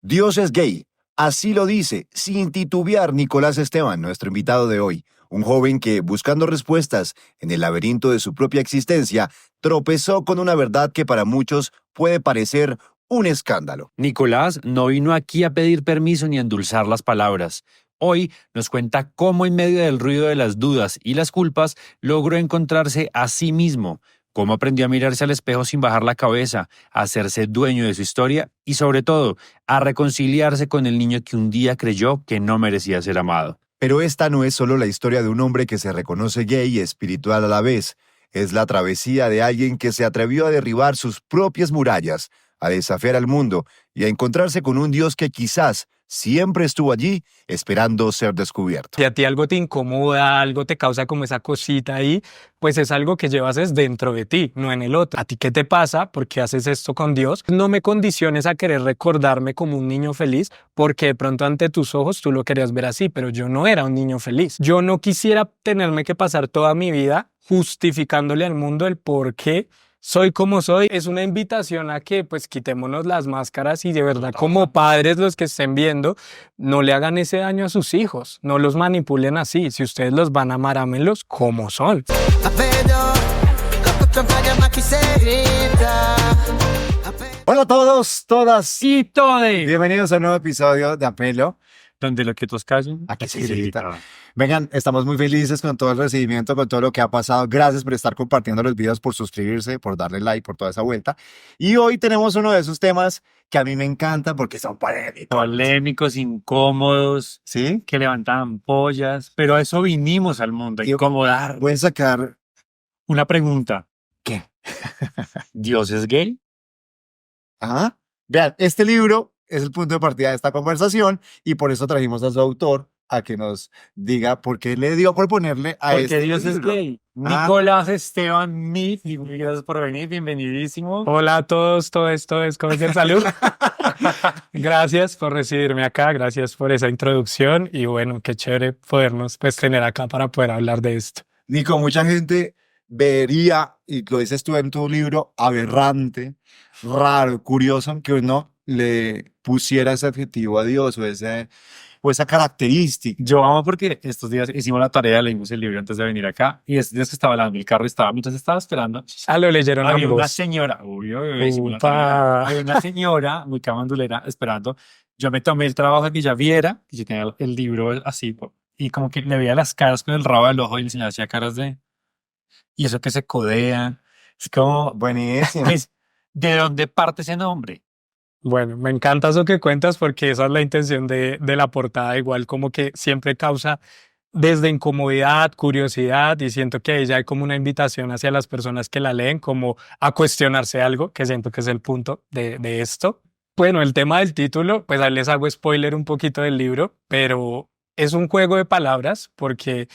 Dios es gay. Así lo dice, sin titubear, Nicolás Esteban, nuestro invitado de hoy. Un joven que, buscando respuestas en el laberinto de su propia existencia, tropezó con una verdad que para muchos puede parecer un escándalo. Nicolás no vino aquí a pedir permiso ni a endulzar las palabras. Hoy nos cuenta cómo en medio del ruido de las dudas y las culpas logró encontrarse a sí mismo, cómo aprendió a mirarse al espejo sin bajar la cabeza, a hacerse dueño de su historia y sobre todo a reconciliarse con el niño que un día creyó que no merecía ser amado. Pero esta no es solo la historia de un hombre que se reconoce gay y espiritual a la vez. Es la travesía de alguien que se atrevió a derribar sus propias murallas, a desafiar al mundo y a encontrarse con un Dios que quizás siempre estuvo allí esperando ser descubierto. Si a ti algo te incomoda, algo te causa como esa cosita ahí, pues es algo que llevas es dentro de ti, no en el otro. ¿A ti qué te pasa? ¿Por qué haces esto con Dios? No me condiciones a querer recordarme como un niño feliz, porque de pronto ante tus ojos tú lo querías ver así, pero yo no era un niño feliz. Yo no quisiera tenerme que pasar toda mi vida justificándole al mundo el por qué soy como soy. Es una invitación a que pues quitémonos las máscaras y de verdad como padres, los que estén viendo, no le hagan ese daño a sus hijos, no los manipulen así. Si ustedes los van a amar, ámenlos como son. Hola a todos, todas Y todo. bienvenidos a un nuevo episodio de Apelo. Donde lo que todos callen, Aquí se grita. Vengan, estamos muy felices con todo el recibimiento, con todo lo que ha pasado. Gracias por estar compartiendo los videos, por suscribirse, por darle like, por toda esa vuelta. Y hoy tenemos uno de esos temas que a mí me encantan porque son polémicos. Polémicos, incómodos, ¿Sí? que levantaban pollas, pero a eso vinimos al mundo, a incomodar. Voy a sacar... Una pregunta, ¿Qué? ¿Dios es gay? Ajá. Vean, este libro es el punto de partida de esta conversación y por eso trajimos a su autor a que nos diga por qué le dio por ponerle a Porque este Dios es libro. gay. Ah. Nicolás Esteban Mead, y gracias por venir, bienvenidísimo. Hola a todos, todo esto es como que salud. Gracias por recibirme acá, gracias por esa introducción y bueno, qué chévere podernos pues tener acá para poder hablar de esto. Nico, mucha gente vería, y lo dices tú en tu libro, aberrante, raro, curioso, que uno le pusiera ese adjetivo a Dios o esa característica. Yo amo porque estos días hicimos la tarea, leímos el libro antes de venir acá, y estos días que estaba lavando el carro, mientras estaba esperando, Ah, lo leyeron había una ambos. señora, hicimos la Upa. tarea. Había una señora muy camandulera esperando. Yo me tomé el trabajo de que ella viera, y yo tenía el libro así, y como que le veía las caras con el rabo del ojo y la señora hacía caras de... Y eso que se codean, es como... Buenísimo. Pues, ¿de dónde parte ese nombre? Bueno, me encanta eso que cuentas porque esa es la intención de la portada, igual como que siempre causa desde incomodidad, curiosidad y siento que ahí ya hay como una invitación hacia las personas que la leen como a cuestionarse algo, que siento que es el punto de esto. Bueno, el tema del título, pues ahí les hago spoiler un poquito del libro, pero es un juego de palabras porque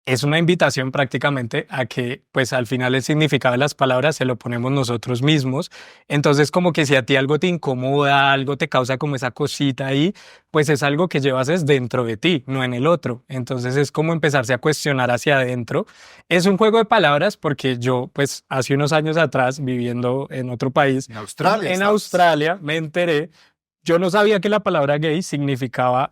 es una invitación prácticamente a que pues al final el significado de las palabras se lo ponemos nosotros mismos. Entonces como que si a ti algo te incomoda, algo te causa como esa cosita ahí, pues es algo que llevas es dentro de ti, no en el otro. Entonces es como empezarse a cuestionar hacia adentro. Es un juego de palabras porque yo pues hace unos años atrás viviendo en otro país, En Australia. en Australia, me enteré. Yo no sabía que la palabra gay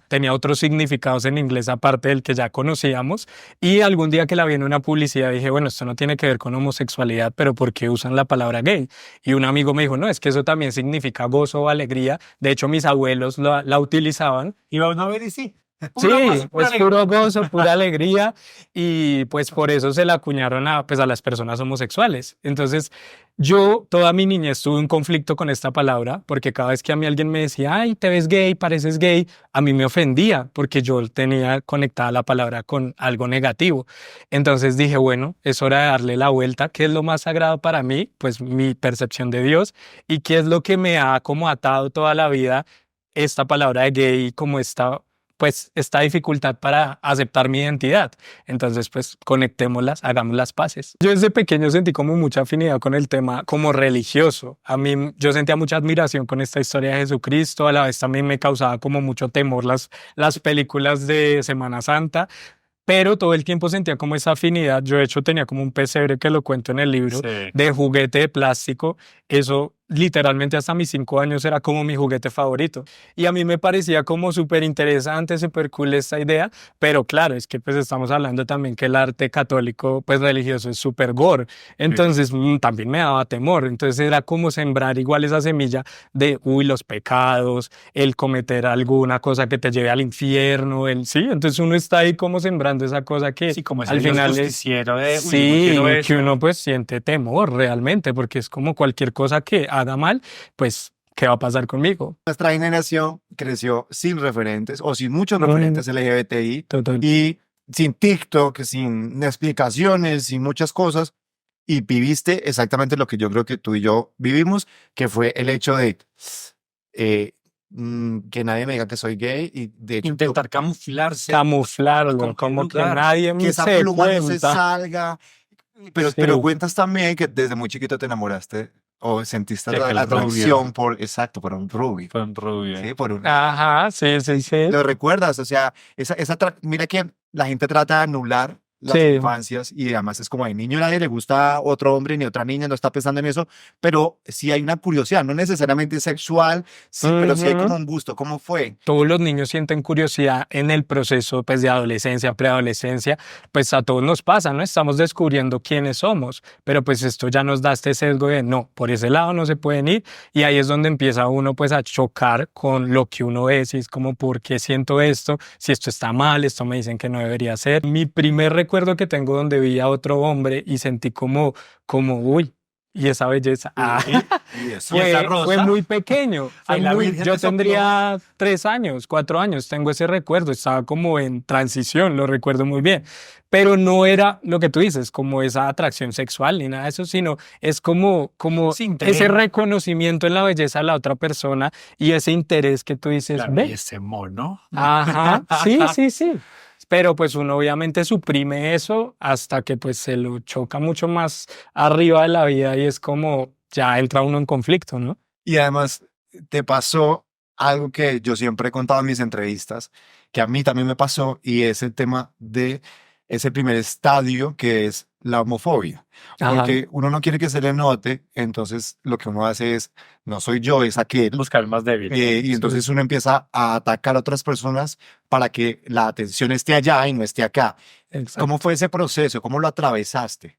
tenía otros significados en inglés aparte del que ya conocíamos y algún día que la vi en una publicidad dije, bueno, esto no tiene que ver con homosexualidad, pero ¿por qué usan la palabra gay? Y un amigo me dijo, no, es que eso también significa gozo o alegría. De hecho, mis abuelos la utilizaban. Iba uno a ver y sí. Sí, pues puro gozo, pura alegría y pues por eso se la acuñaron pues a las personas homosexuales. Entonces yo toda mi niñez tuve un conflicto con esta palabra porque cada vez que a mí alguien me decía, ay, te ves gay, pareces gay, a mí me ofendía porque yo tenía conectada la palabra con algo negativo. Entonces dije, bueno, es hora de darle la vuelta. ¿Qué es lo más sagrado para mí? Pues mi percepción de Dios y qué es lo que me ha como atado toda la vida esta palabra de gay como esta dificultad para aceptar mi identidad. Entonces, pues, conectémoslas, hagamos las paces. Yo desde pequeño sentí como mucha afinidad con el tema como religioso. A mí, yo sentía mucha admiración con esta historia de Jesucristo, a la vez también me causaba como mucho temor las películas de Semana Santa, pero todo el tiempo sentía como esa afinidad. Yo de hecho tenía como un pesebre que lo cuento en el libro, Sí. de juguete de plástico. Eso literalmente hasta mis 5 años era como mi juguete favorito. Y a mí me parecía como súper interesante, súper cool esta idea, pero claro, es que pues estamos hablando también que el arte católico, pues religioso es súper gore. Entonces también me daba temor. Entonces era como sembrar igual esa semilla de, uy, los pecados, el cometer alguna cosa que te lleve al infierno, sí. Entonces uno está ahí como sembrando esa cosa que Sí, como ese al Dios final justiciero de, uy, no sí, quiero que eso. uno pues siente temor realmente, porque es como cualquier cosa que haga mal, pues, ¿qué va a pasar conmigo? Nuestra generación creció sin referentes o sin muchos Mm, referentes LGBTI total. y sin TikTok, sin explicaciones, sin muchas cosas. Y viviste exactamente lo que yo creo que tú y yo vivimos, que fue el hecho de que nadie me diga que soy gay y de hecho Intentar camuflarse. Camuflarlo, como que lugar. nadie que esa se pluma no se cuenta. salga. Pero, Sí. pero cuentas también que desde muy chiquito te enamoraste o sentiste De la aquel atracción por un rubio. Fue un rubio. Sí, por un, Ajá, sí, sí, sí. lo recuerdas, o sea, mira que la gente trata de anular las Sí. infancias y además es como de niño nadie le gusta otro hombre ni otra niña, no está pensando en eso, pero sí hay una curiosidad, no necesariamente sexual, sí, pero sí hay Ujú. como un gusto. ¿Cómo fue? Todos los niños sienten curiosidad en el proceso pues, de adolescencia, preadolescencia, pues a todos nos pasa, ¿no? Estamos descubriendo quiénes somos, pero pues esto ya nos da este sesgo de no, por ese lado no se pueden ir y ahí es donde empieza uno pues a chocar con lo que uno es y es como, ¿por qué siento esto? Si esto está mal, esto me dicen que no debería ser. Mi primer recuerdo que tengo donde vi a otro hombre y sentí uy, y esa belleza. Y eso. Y esa Fue rosa. muy pequeño. Ay, la Virgen Yo te sopló. tendría 3 años, 4 años. Tengo ese recuerdo. Estaba como en transición, lo recuerdo muy bien. Pero no era lo que tú dices, como esa atracción sexual ni nada de eso, sino es como Sí, interés. ese reconocimiento en la belleza de la otra persona y ese interés que tú dices, Claro, y ve. ese mono. Ajá, sí, sí, sí. Pero pues uno obviamente suprime eso hasta que pues se lo choca mucho más arriba de la vida y es como ya entra uno en conflicto, ¿no? Y además te pasó algo que yo siempre he contado en mis entrevistas, que a mí también me pasó, y es el tema de ese primer estadio que es la homofobia. Ajá. Porque uno no quiere que se le note, entonces lo que uno hace es, no soy yo, es aquel. Buscar el más débil. Y entonces uno empieza a atacar a otras personas para que la atención esté allá y no esté acá. Exacto. ¿Cómo fue ese proceso? ¿Cómo lo atravesaste?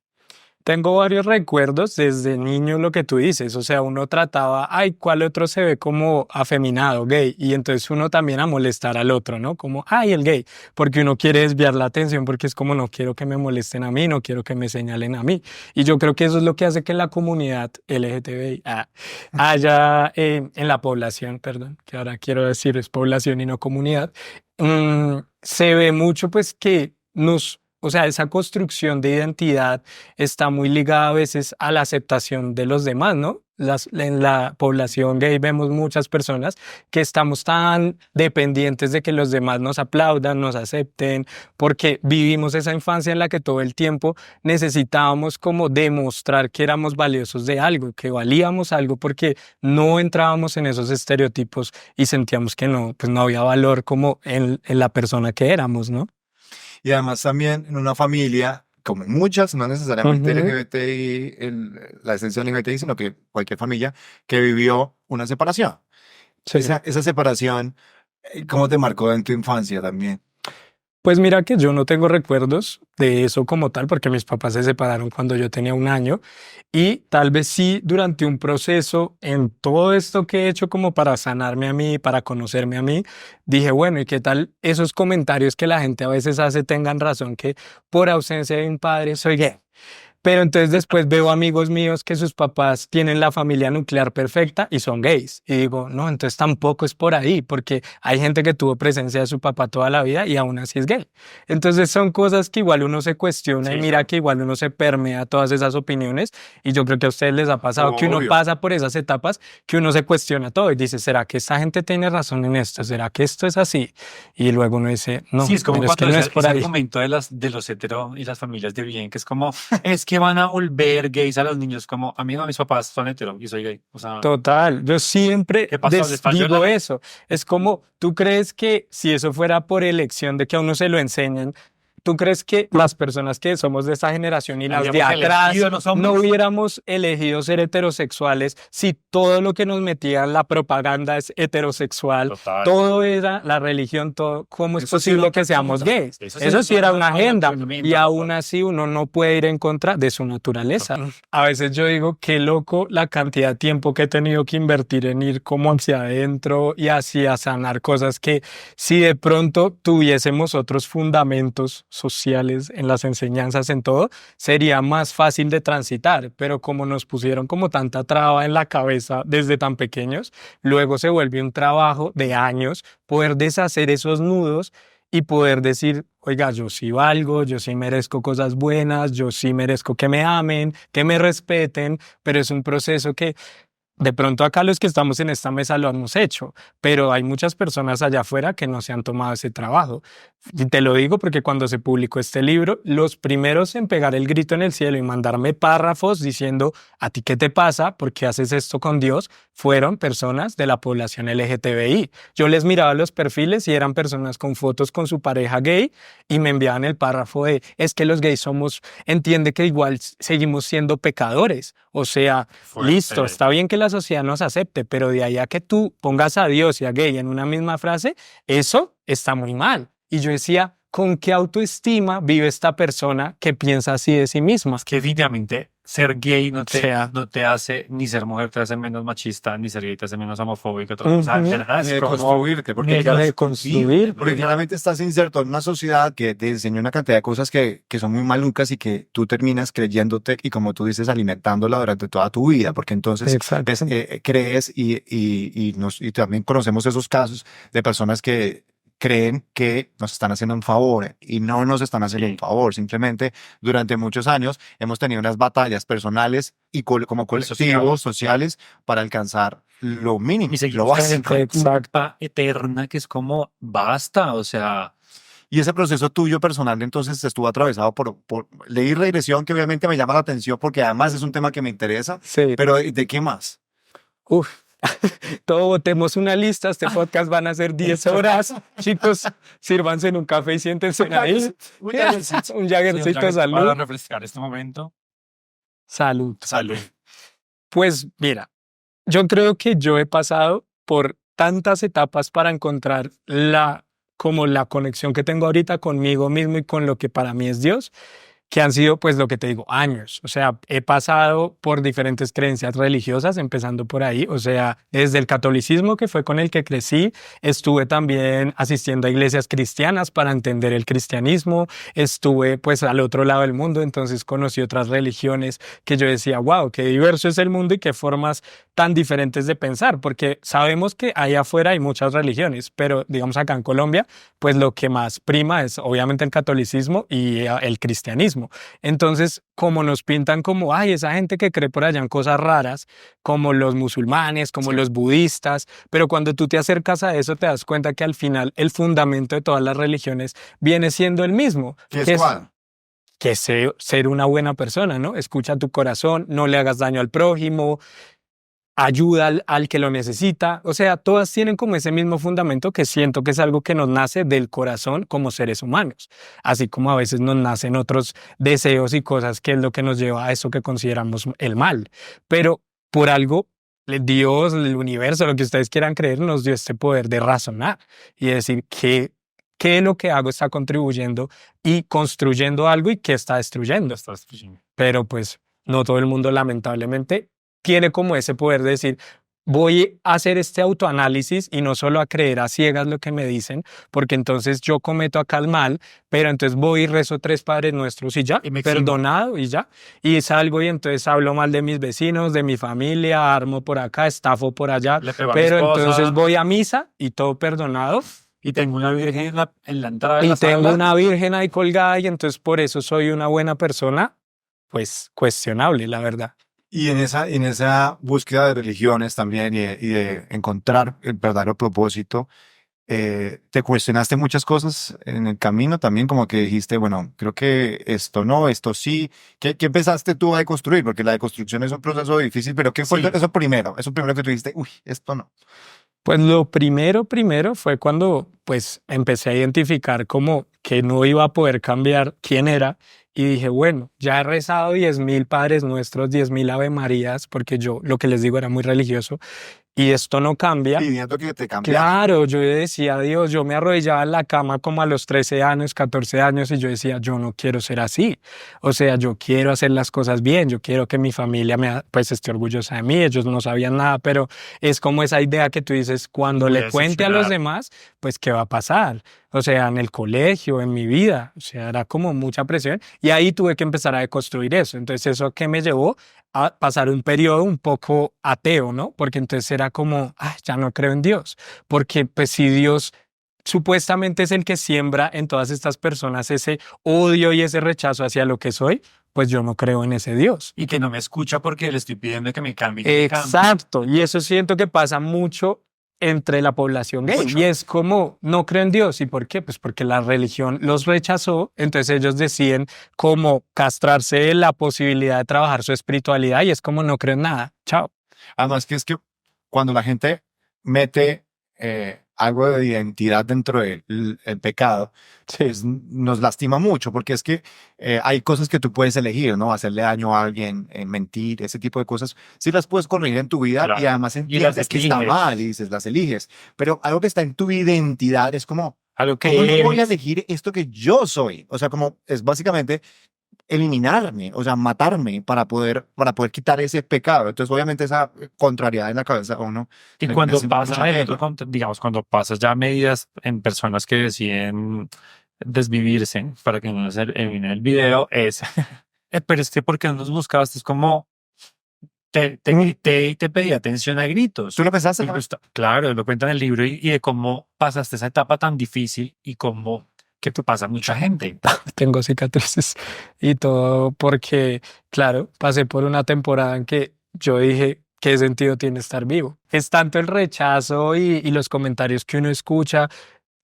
Tengo varios recuerdos desde niño, lo que tú dices, o sea, uno trataba, ay, ¿cuál otro se ve como afeminado, gay? Y entonces uno también a molestar al otro, ¿no? Como, ay, el gay, porque uno quiere desviar la atención, porque es como, no quiero que me molesten a mí, no quiero que me señalen a mí. Y yo creo que eso es lo que hace que la comunidad LGTBI haya, en la población, perdón, que ahora quiero decir es población y no comunidad, se ve mucho pues que o sea, esa construcción de identidad está muy ligada a veces a la aceptación de los demás, ¿no? En la población gay vemos muchas personas que estamos tan dependientes de que los demás nos aplaudan, nos acepten, porque vivimos esa infancia en la que todo el tiempo necesitábamos como demostrar que éramos valiosos de algo, que valíamos algo porque no entrábamos en esos estereotipos y sentíamos que no, pues no había valor como en la persona que éramos, ¿no? Y además también en una familia, como en muchas, no necesariamente Ujú. LGBTI, la esencia LGBTI, sino que cualquier familia que vivió una separación. Sí. Esa separación, ¿cómo te marcó en tu infancia también? Pues mira que yo no tengo recuerdos de eso como tal, porque mis papás se separaron cuando yo tenía 1 año y tal vez sí durante un proceso en todo esto que he hecho como para sanarme a mí, para conocerme a mí, dije, bueno, ¿y qué tal esos comentarios que la gente a veces hace tengan razón que por ausencia de un padre soy gay? Pero entonces después veo amigos míos que sus papás tienen la familia nuclear perfecta y son gays. Y digo, no, entonces tampoco es por ahí, porque hay gente que tuvo presencia de su papá toda la vida y aún así es gay. Entonces son cosas que igual uno se cuestiona Sí, y mira que igual uno se permea todas esas opiniones. Y yo creo que a ustedes les ha pasado que uno Obvio. pasa por esas etapas que uno se cuestiona todo y dice, ¿será que esta gente tiene razón en esto? ¿Será que esto es así? Y luego uno dice, no, Sí, es como pero es que cuando no ese, es por ese ahí. argumento de los hetero y las familias de bien, que es como, es que van a volver gays a los niños, como, a mí no, mis papás son hetero y soy gay. O sea, Total, yo siempre ¿qué pasó? ¿Les falló digo la- eso. Es como, ¿tú crees que si eso fuera por elección de que a uno se lo enseñen, ¿tú crees que las personas que somos de esta generación y las de Habríamos atrás elegido los hombres. no hubiéramos elegido ser heterosexuales si todo lo que nos metía en la propaganda es heterosexual? Total. Todo era la religión, todo? ¿Cómo es Eso sí posible era que otra seamos cosa. gays? Eso Eso sí sí era era una una agenda tremenda y aún cosa. así uno no puede ir en contra de su naturaleza. A veces yo digo, qué loco la cantidad de tiempo que he tenido que invertir en ir como hacia adentro y hacia sanar cosas que si de pronto tuviésemos otros fundamentos sociales en las enseñanzas, en todo, sería más fácil de transitar, pero como nos pusieron como tanta traba en la cabeza desde tan pequeños, luego se vuelve un trabajo de años poder deshacer esos nudos y poder decir, oiga, yo sí valgo, yo sí merezco cosas buenas, yo sí merezco que me amen, que me respeten, pero es un proceso que de pronto acá los que estamos en esta mesa lo hemos hecho, pero hay muchas personas allá afuera que no se han tomado ese trabajo. Y te lo digo porque cuando se publicó este libro, los primeros en pegar el grito en el cielo y mandarme párrafos diciendo, ¿a ti qué te pasa? ¿Por qué haces esto con Dios? Fueron personas de la población LGTBI. Yo les miraba los perfiles y eran personas con fotos con su pareja gay y me enviaban el párrafo de, es que los gays somos, entiende que igual seguimos siendo pecadores. O sea, Fuerte. listo, está bien que la sociedad nos acepte, pero de ahí a que tú pongas a Dios y a gay en una misma frase, eso está muy mal. Y yo decía, ¿con qué autoestima vive esta persona que piensa así de sí misma? Que definitivamente ser gay no te, O sea, no te hace, ni ser mujer te hace menos machista, ni ser gay te hace menos homofóbico. O sea, Ujú. de verdad, Ni es de como... construirte, porque de ya construir. porque claramente estás inserto en una sociedad que te enseña una cantidad de cosas que son muy malucas y que tú terminas creyéndote y como tú dices, alimentándola durante toda tu vida, porque entonces Exacto. crees y también conocemos esos casos de personas que creen que nos están haciendo un favor y no nos están haciendo un favor. Simplemente durante muchos años hemos tenido unas batallas personales y como colectivos sociales para alcanzar lo mínimo, Y lo seguimos básico. en Exacto. culpa eterna que es como, basta, o sea... Y ese proceso tuyo personal entonces estuvo atravesado por ley y regresión, que obviamente me llama la atención porque además es un tema que me interesa, Sí. pero ¿de qué más? Uf. Todo botemos una lista, este podcast van a ser 10 horas. Chicos, sírvanse en un café y siéntense ahí. Un jaguercito, Para salud. refrescar este momento. Salud. Salud. Pues mira, yo creo que yo he pasado por tantas etapas para encontrar como la conexión que tengo ahorita conmigo mismo y con lo que para mí es Dios, que han sido, pues lo que te digo, años. O sea, he pasado por diferentes creencias religiosas, empezando por ahí. O sea, desde el catolicismo, que fue con el que crecí, estuve también asistiendo a iglesias cristianas para entender el cristianismo. Estuve, pues, al otro lado del mundo, entonces conocí otras religiones que yo decía, wow, qué diverso es el mundo y qué formas tan diferentes de pensar, porque sabemos que allá afuera hay muchas religiones, pero digamos acá en Colombia, pues lo que más prima es obviamente el catolicismo y el cristianismo. Entonces, como nos pintan como, ay, esa gente que cree por allá en cosas raras, como los musulmanes, como los budistas, pero cuando tú te acercas a eso te das cuenta que al final el fundamento de todas las religiones viene siendo el mismo. ¿Qué que es cuál? que ser una buena persona, ¿no? Escucha tu corazón, no le hagas daño al prójimo, ayuda al que lo necesita. O sea, todas tienen como ese mismo fundamento que siento que es algo que nos nace del corazón como seres humanos, así como a veces nos nacen otros deseos y cosas que es lo que nos lleva a eso que consideramos el mal. Pero por algo, Dios, el universo, lo que ustedes quieran creer, nos dio este poder de razonar y decir qué de lo que hago está contribuyendo y construyendo algo y qué está destruyendo. Pero pues no todo el mundo lamentablemente tiene como ese poder de decir, voy a hacer este autoanálisis y no solo a creer a ciegas lo que me dicen, porque entonces yo cometo acá el mal, pero entonces voy y rezo 3 Padres Nuestros y ya, Y me eximo. perdonado y ya. Y salgo y entonces hablo mal de mis vecinos, de mi familia, armo por acá, estafo por allá, Le pego a mi pero esposa. entonces voy a misa y todo perdonado. Y tengo una virgen en la entrada de Y la tengo sala. una virgen ahí colgada y entonces por eso soy una buena persona, pues cuestionable, la verdad. Y en esa búsqueda de religiones también y de encontrar el verdadero propósito, te cuestionaste muchas cosas en el camino también, como que dijiste, bueno, creo que esto no, esto sí. ¿Qué empezaste tú a deconstruir? Porque la deconstrucción es un proceso difícil, pero ¿qué fue Sí. eso primero? Eso primero que tú dijiste, uy, esto no. Pues lo primero fue cuando pues empecé a identificar como que no iba a poder cambiar quién era. Y dije, bueno, ya he rezado 10.000 Padres Nuestros, 10.000 Ave Marías, porque yo lo que les digo era muy religioso, y esto no cambia. Pidiendo que te cambiara. Claro, yo decía, Dios, yo me arrodillaba en la cama como a los 13 años, 14 años, y yo decía, yo no quiero ser así. O sea, yo quiero hacer las cosas bien, yo quiero que mi familia pues esté orgullosa de mí. Ellos no sabían nada, pero es como esa idea que tú dices, cuando Voy a le cuente a los decepcionar. demás, pues, ¿qué va a pasar? O sea, en el colegio, en mi vida, o sea, era como mucha presión, y ahí tuve que empezar a deconstruir eso. Entonces, ¿eso qué me llevó? A pasar un periodo un poco ateo, ¿no? Porque entonces era como, ya no creo en Dios, porque pues si Dios supuestamente es el que siembra en todas estas personas ese odio y ese rechazo hacia lo que soy, pues yo no creo en ese Dios. Y que no me escucha porque le estoy pidiendo que me cambie. Que me cambie. Exacto, y eso siento que pasa mucho entre la población gay. Mucho. Y es como, no creo en Dios. ¿Y por qué? Pues porque la religión los rechazó, entonces ellos deciden como castrarse la posibilidad de trabajar su espiritualidad y es como, no creo en nada. Chao. Además que es que cuando la gente mete algo de identidad dentro del el pecado, pues, nos lastima mucho, porque es que hay cosas que tú puedes elegir, ¿no? Hacerle daño a alguien, mentir, ese tipo de cosas. Sí las puedes corregir en tu vida Claro. y además entiendes que está eliges. mal y dices, las eliges. Pero algo que está en tu identidad es como, A lo que ¿cómo no voy a eres. elegir esto que yo soy? O sea, como es básicamente eliminarme, o sea, matarme para poder quitar ese pecado. Entonces, obviamente, esa contrariedad en la cabeza a uno. Y le cuando hace pasa, mucha pena. digamos, cuando pasas ya medidas en personas que deciden desvivirse para que no se elimine el video, es, pero es que ¿por qué no nos buscabas? Es como, te grité y te pedí atención a gritos. ¿Tú lo pensaste? Me gusta- Claro, lo cuenta en el libro y de cómo pasaste esa etapa tan difícil y cómo que pasa a mucha gente. Tengo cicatrices y todo porque, claro, pasé por una temporada en que yo dije, ¿qué sentido tiene estar vivo? Es tanto el rechazo y los comentarios que uno escucha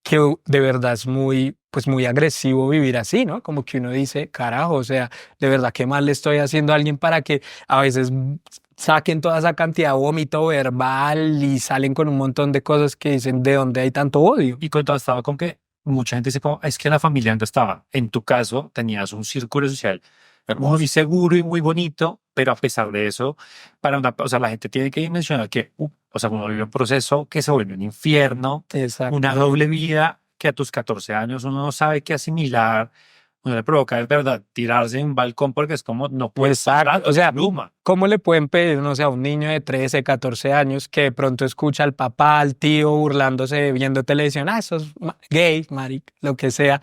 que de verdad es muy, pues muy agresivo vivir así, ¿no? Como que uno dice, carajo, o sea, de verdad, ¿qué mal le estoy haciendo a alguien para que a veces saquen toda esa cantidad de vómito verbal y salen con un montón de cosas que dicen, ¿de dónde hay tanto odio? Y contrastaba con que mucha gente dice como, es que la familia donde estaba. En tu caso, tenías un círculo social muy seguro y muy bonito, pero a pesar de eso, o sea, la gente tiene que dimensionar que, o sea, uno vive un proceso que se vuelve un infierno, Exacto. una doble vida que a tus 14 años uno no sabe qué asimilar, uno le provoca, es verdad, tirarse en un balcón porque es como, no puedes parar, O sea, pluma. ¿cómo le pueden pedir, no sé, a un niño de 13, 14 años que de pronto escucha al papá, al tío burlándose, viendo televisión, eso es gay, maric, lo que sea,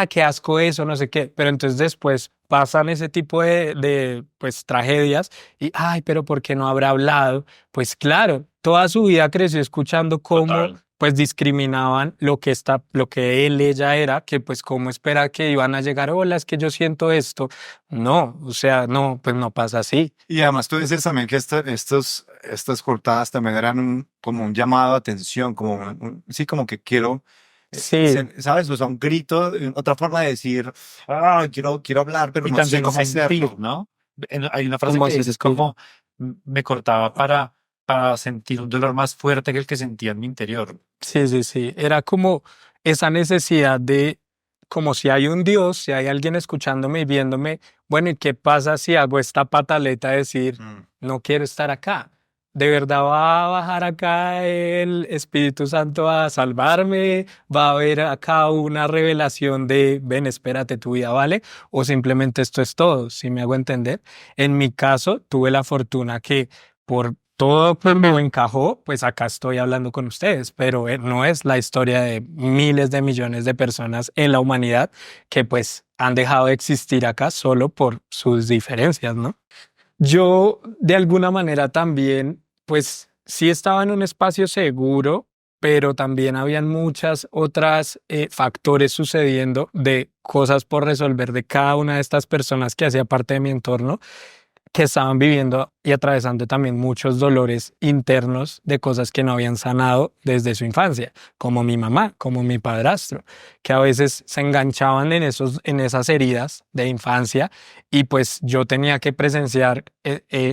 qué asco eso, no sé qué, pero entonces después pasan ese tipo de pues tragedias y, pero ¿por qué no habrá hablado? Pues claro, toda su vida creció escuchando cómo Total. pues discriminaban lo que él, ella era, que pues cómo espera que iban a llegar, hola, es que yo siento esto. No, o sea, no, pues no pasa así. Y además tú dices también que estas cortadas también eran como un llamado de atención, como sí, como que quiero, Sí, ¿sabes? O sea, un grito, otra forma de decir, quiero hablar, pero Y no sé también cómo sentir, hacerlo. ¿no? Hay una frase como que dices sentir. como, me cortaba para sentir un dolor más fuerte que el que sentía en mi interior. Sí, sí, sí. Era como esa necesidad de, como si hay un Dios, si hay alguien escuchándome y viéndome, bueno, ¿y qué pasa si hago esta pataleta de decir, no quiero estar acá? ¿De verdad va a bajar acá el Espíritu Santo a salvarme? ¿Va a haber acá una revelación de, ven, espérate, tu vida vale? ¿O simplemente esto es todo? ¿Sí me hago entender? En mi caso, tuve la fortuna que por todo como encajó, pues acá estoy hablando con ustedes, pero no es la historia de miles de millones de personas en la humanidad que pues han dejado de existir acá solo por sus diferencias, ¿no? Yo de alguna manera también, pues sí estaba en un espacio seguro, pero también habían muchas otras factores sucediendo de cosas por resolver de cada una de estas personas que hacía parte de mi entorno, que estaban viviendo y atravesando también muchos dolores internos de cosas que no habían sanado desde su infancia, como mi mamá, como mi padrastro, que a veces se enganchaban en esas heridas de infancia y pues yo tenía que presenciar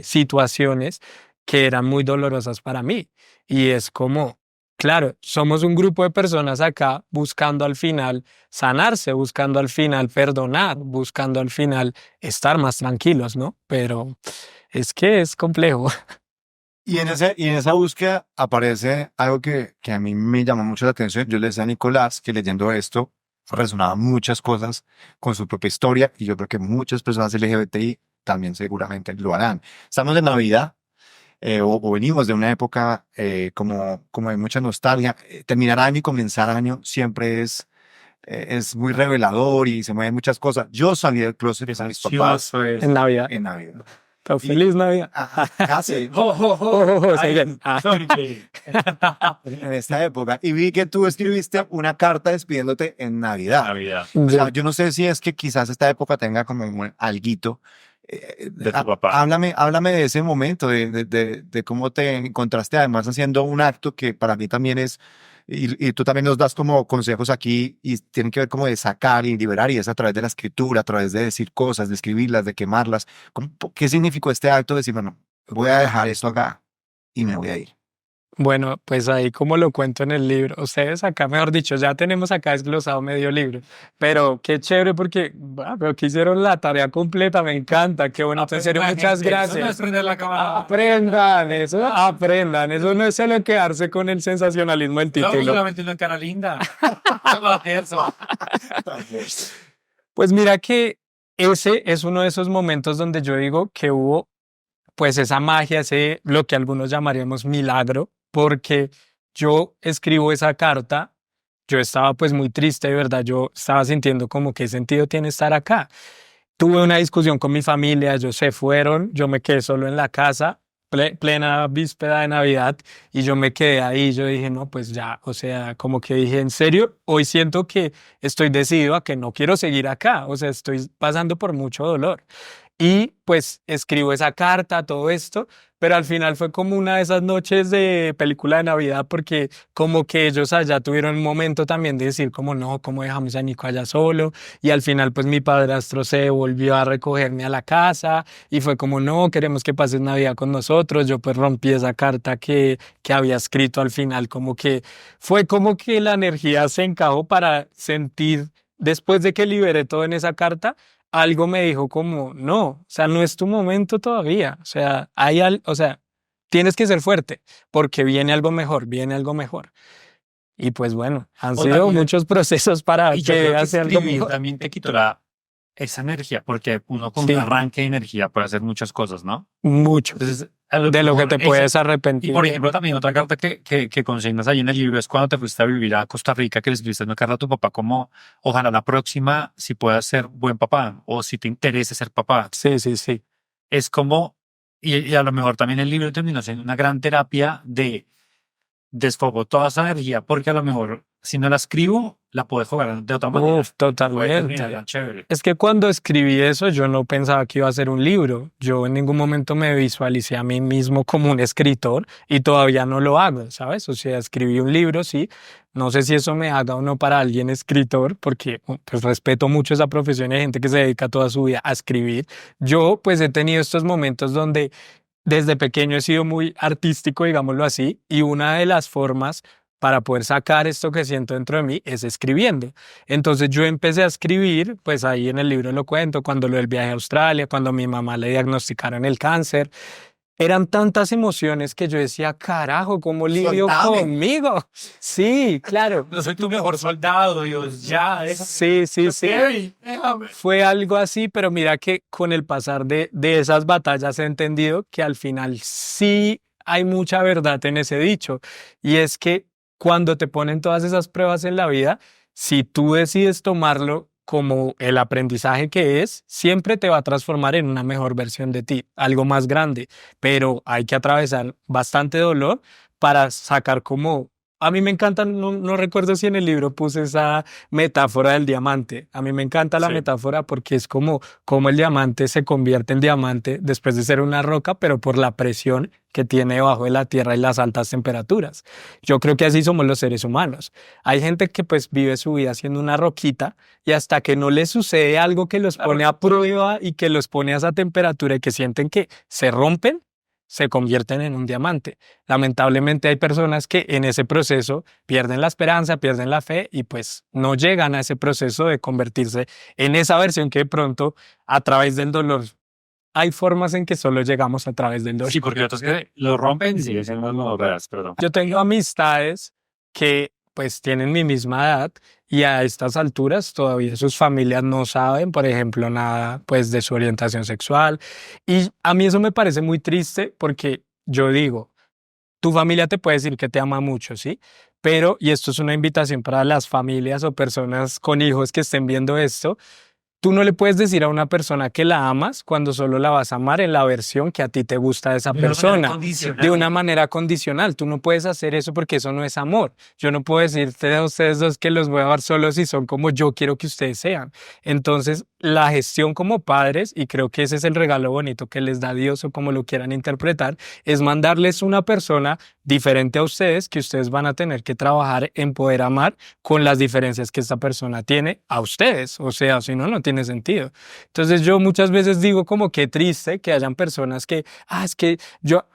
situaciones que eran muy dolorosas para mí. Y es como, Claro, somos un grupo de personas acá buscando al final sanarse, buscando al final perdonar, buscando al final estar más tranquilos, ¿no? Pero es que es complejo. Y en esa búsqueda aparece algo que a mí me llamó mucho la atención. Yo le decía a Nicolás que leyendo esto resonaban muchas cosas con su propia historia y yo creo que muchas personas LGBTI también seguramente lo harán. Estamos en Navidad o venimos de una época como de mucha nostalgia. Terminar año y comenzar año siempre es muy revelador y se mueven muchas cosas. Yo salí del closet con mis papás En Navidad. en Navidad. Pero feliz Navidad. Casi. Sí, bien. En esta época. Y vi que tú escribiste una carta despidiéndote en Navidad. Navidad. O sea, yo no sé si es que quizás esta época tenga como un alguito. De tu papá. Háblame de ese momento, de cómo te encontraste además haciendo un acto que para mí también es, y tú también nos das como consejos aquí y tienen que ver como de sacar y liberar y es a través de la escritura, a través de decir cosas, de escribirlas, de quemarlas. ¿Qué significó este acto de decir, bueno, voy a dejar esto acá y me voy a ir? Bueno, pues ahí como lo cuento en el libro, ustedes acá, mejor dicho, ya tenemos acá desglosado medio libro, pero qué chévere porque, pero que hicieron la tarea completa, me encanta, qué bueno, en serio, muchas gracias. Eso no es prender la cámara. Aprendan, eso no es solo quedarse con el sensacionalismo del No, título. solamente una cara linda. Eso. Pues mira que ese es uno de esos momentos donde yo digo que hubo pues esa magia, ese lo que algunos llamaríamos milagro, porque yo escribo esa carta, yo estaba pues muy triste, de verdad, yo estaba sintiendo como qué sentido tiene estar acá. Tuve una discusión con mi familia, ellos se fueron, yo me quedé solo en la casa, plena víspera de Navidad, y yo me quedé ahí, yo dije, no, pues ya, o sea, como que dije, en serio, hoy siento que estoy decidido a que no quiero seguir acá, o sea, estoy pasando por mucho dolor. Y pues escribo esa carta, todo esto, pero al final fue como una de esas noches de película de Navidad porque como que ellos allá tuvieron un momento también de decir como no, ¿cómo dejamos a Nico allá solo? Y al final pues mi padrastro se volvió a recogerme a la casa y fue como no, queremos que pases Navidad con nosotros. Yo pues rompí esa carta que había escrito al final, como que fue como que la energía se encajó para sentir, después de que liberé todo en esa carta, algo me dijo como, no, o sea, no es tu momento todavía, o sea, o sea, tienes que ser fuerte, porque viene algo mejor, viene algo mejor. Y pues bueno, han sido también- muchos procesos para Y yo creo que que hace algo escribir mejor. también te quitó esa energía, porque uno con Sí. un arranque de energía puede hacer muchas cosas, ¿no? Mucho, Entonces, de lo que te puedes Y arrepentir. por ejemplo, también otra carta que consignas ahí en el libro es cuando te fuiste a vivir a Costa Rica, que le escribiste una carta a tu papá como, ojalá la próxima si puedas ser buen papá o si te interese ser papá. Sí, sí, sí. Es como, y a lo mejor también el libro terminó siendo una gran terapia de desfogo toda esa energía, porque a lo mejor si no la escribo, la puedo jugar de otra manera. Uf, Puede totalmente. terminar chévere. Es que cuando escribí eso, yo no pensaba que iba a ser un libro. Yo en ningún momento me visualicé a mí mismo como un escritor y todavía no lo hago, ¿sabes? O sea, escribí un libro, sí. No sé si eso me haga o no para alguien escritor, porque pues respeto mucho esa profesión y hay gente que se dedica toda su vida a escribir. Yo pues he tenido estos momentos donde desde pequeño he sido muy artístico, digámoslo así, y una de las formas para poder sacar esto que siento dentro de mí es escribiendo. Entonces yo empecé a escribir, pues ahí en el libro lo cuento, cuando lo del viaje a Australia, cuando a mi mamá le diagnosticaron el cáncer. Eran tantas emociones que yo decía, carajo, ¿cómo lidio Soltame. conmigo? Sí, claro. No soy tu mejor soldado, Dios, ya, déjame. Sí, sí, sí. Ey, déjame. Fue algo así, pero mira que con el pasar de esas batallas he entendido que al final sí hay mucha verdad en ese dicho. Y es que cuando te ponen todas esas pruebas en la vida, si tú decides tomarlo como el aprendizaje que es, siempre te va a transformar en una mejor versión de ti, algo más grande. Pero hay que atravesar bastante dolor para sacar como... A mí me encanta, no recuerdo si en el libro puse esa metáfora del diamante. A mí me encanta la Sí. metáfora porque es como el diamante se convierte en diamante después de ser una roca, pero por la presión que tiene debajo de la tierra y las altas temperaturas. Yo creo que así somos los seres humanos. Hay gente que pues vive su vida siendo una roquita y hasta que no les sucede algo que los pone a prueba y que los pone a esa temperatura y que sienten que se rompen, se convierten en un diamante. Lamentablemente hay personas que en ese proceso pierden la esperanza, pierden la fe y pues no llegan a ese proceso de convertirse en esa versión que de pronto a través del dolor. Hay formas en que solo llegamos a través del dolor. Sí, porque otros que lo rompen y siguen siendo novelas, perdón. Yo tengo amistades que pues tienen mi misma edad y a estas alturas todavía sus familias no saben, por ejemplo, nada pues de su orientación sexual. Y a mí eso me parece muy triste porque yo digo, tu familia te puede decir que te ama mucho, ¿sí? Pero, y esto es una invitación para las familias o personas con hijos que estén viendo esto, tú no le puedes decir a una persona que la amas cuando solo la vas a amar en la versión que a ti te gusta de esa persona. De una manera condicional. Tú no puedes hacer eso porque eso no es amor. Yo no puedo decirte a ustedes dos que los voy a amar solos si son como yo quiero que ustedes sean. Entonces, la gestión como padres, y creo que ese es el regalo bonito que les da Dios o como lo quieran interpretar, es mandarles una persona diferente a ustedes que ustedes van a tener que trabajar en poder amar con las diferencias que esta persona tiene a ustedes. O sea, si no, no tiene sentido. Entonces yo muchas veces digo como que triste que hayan personas que, es que yo,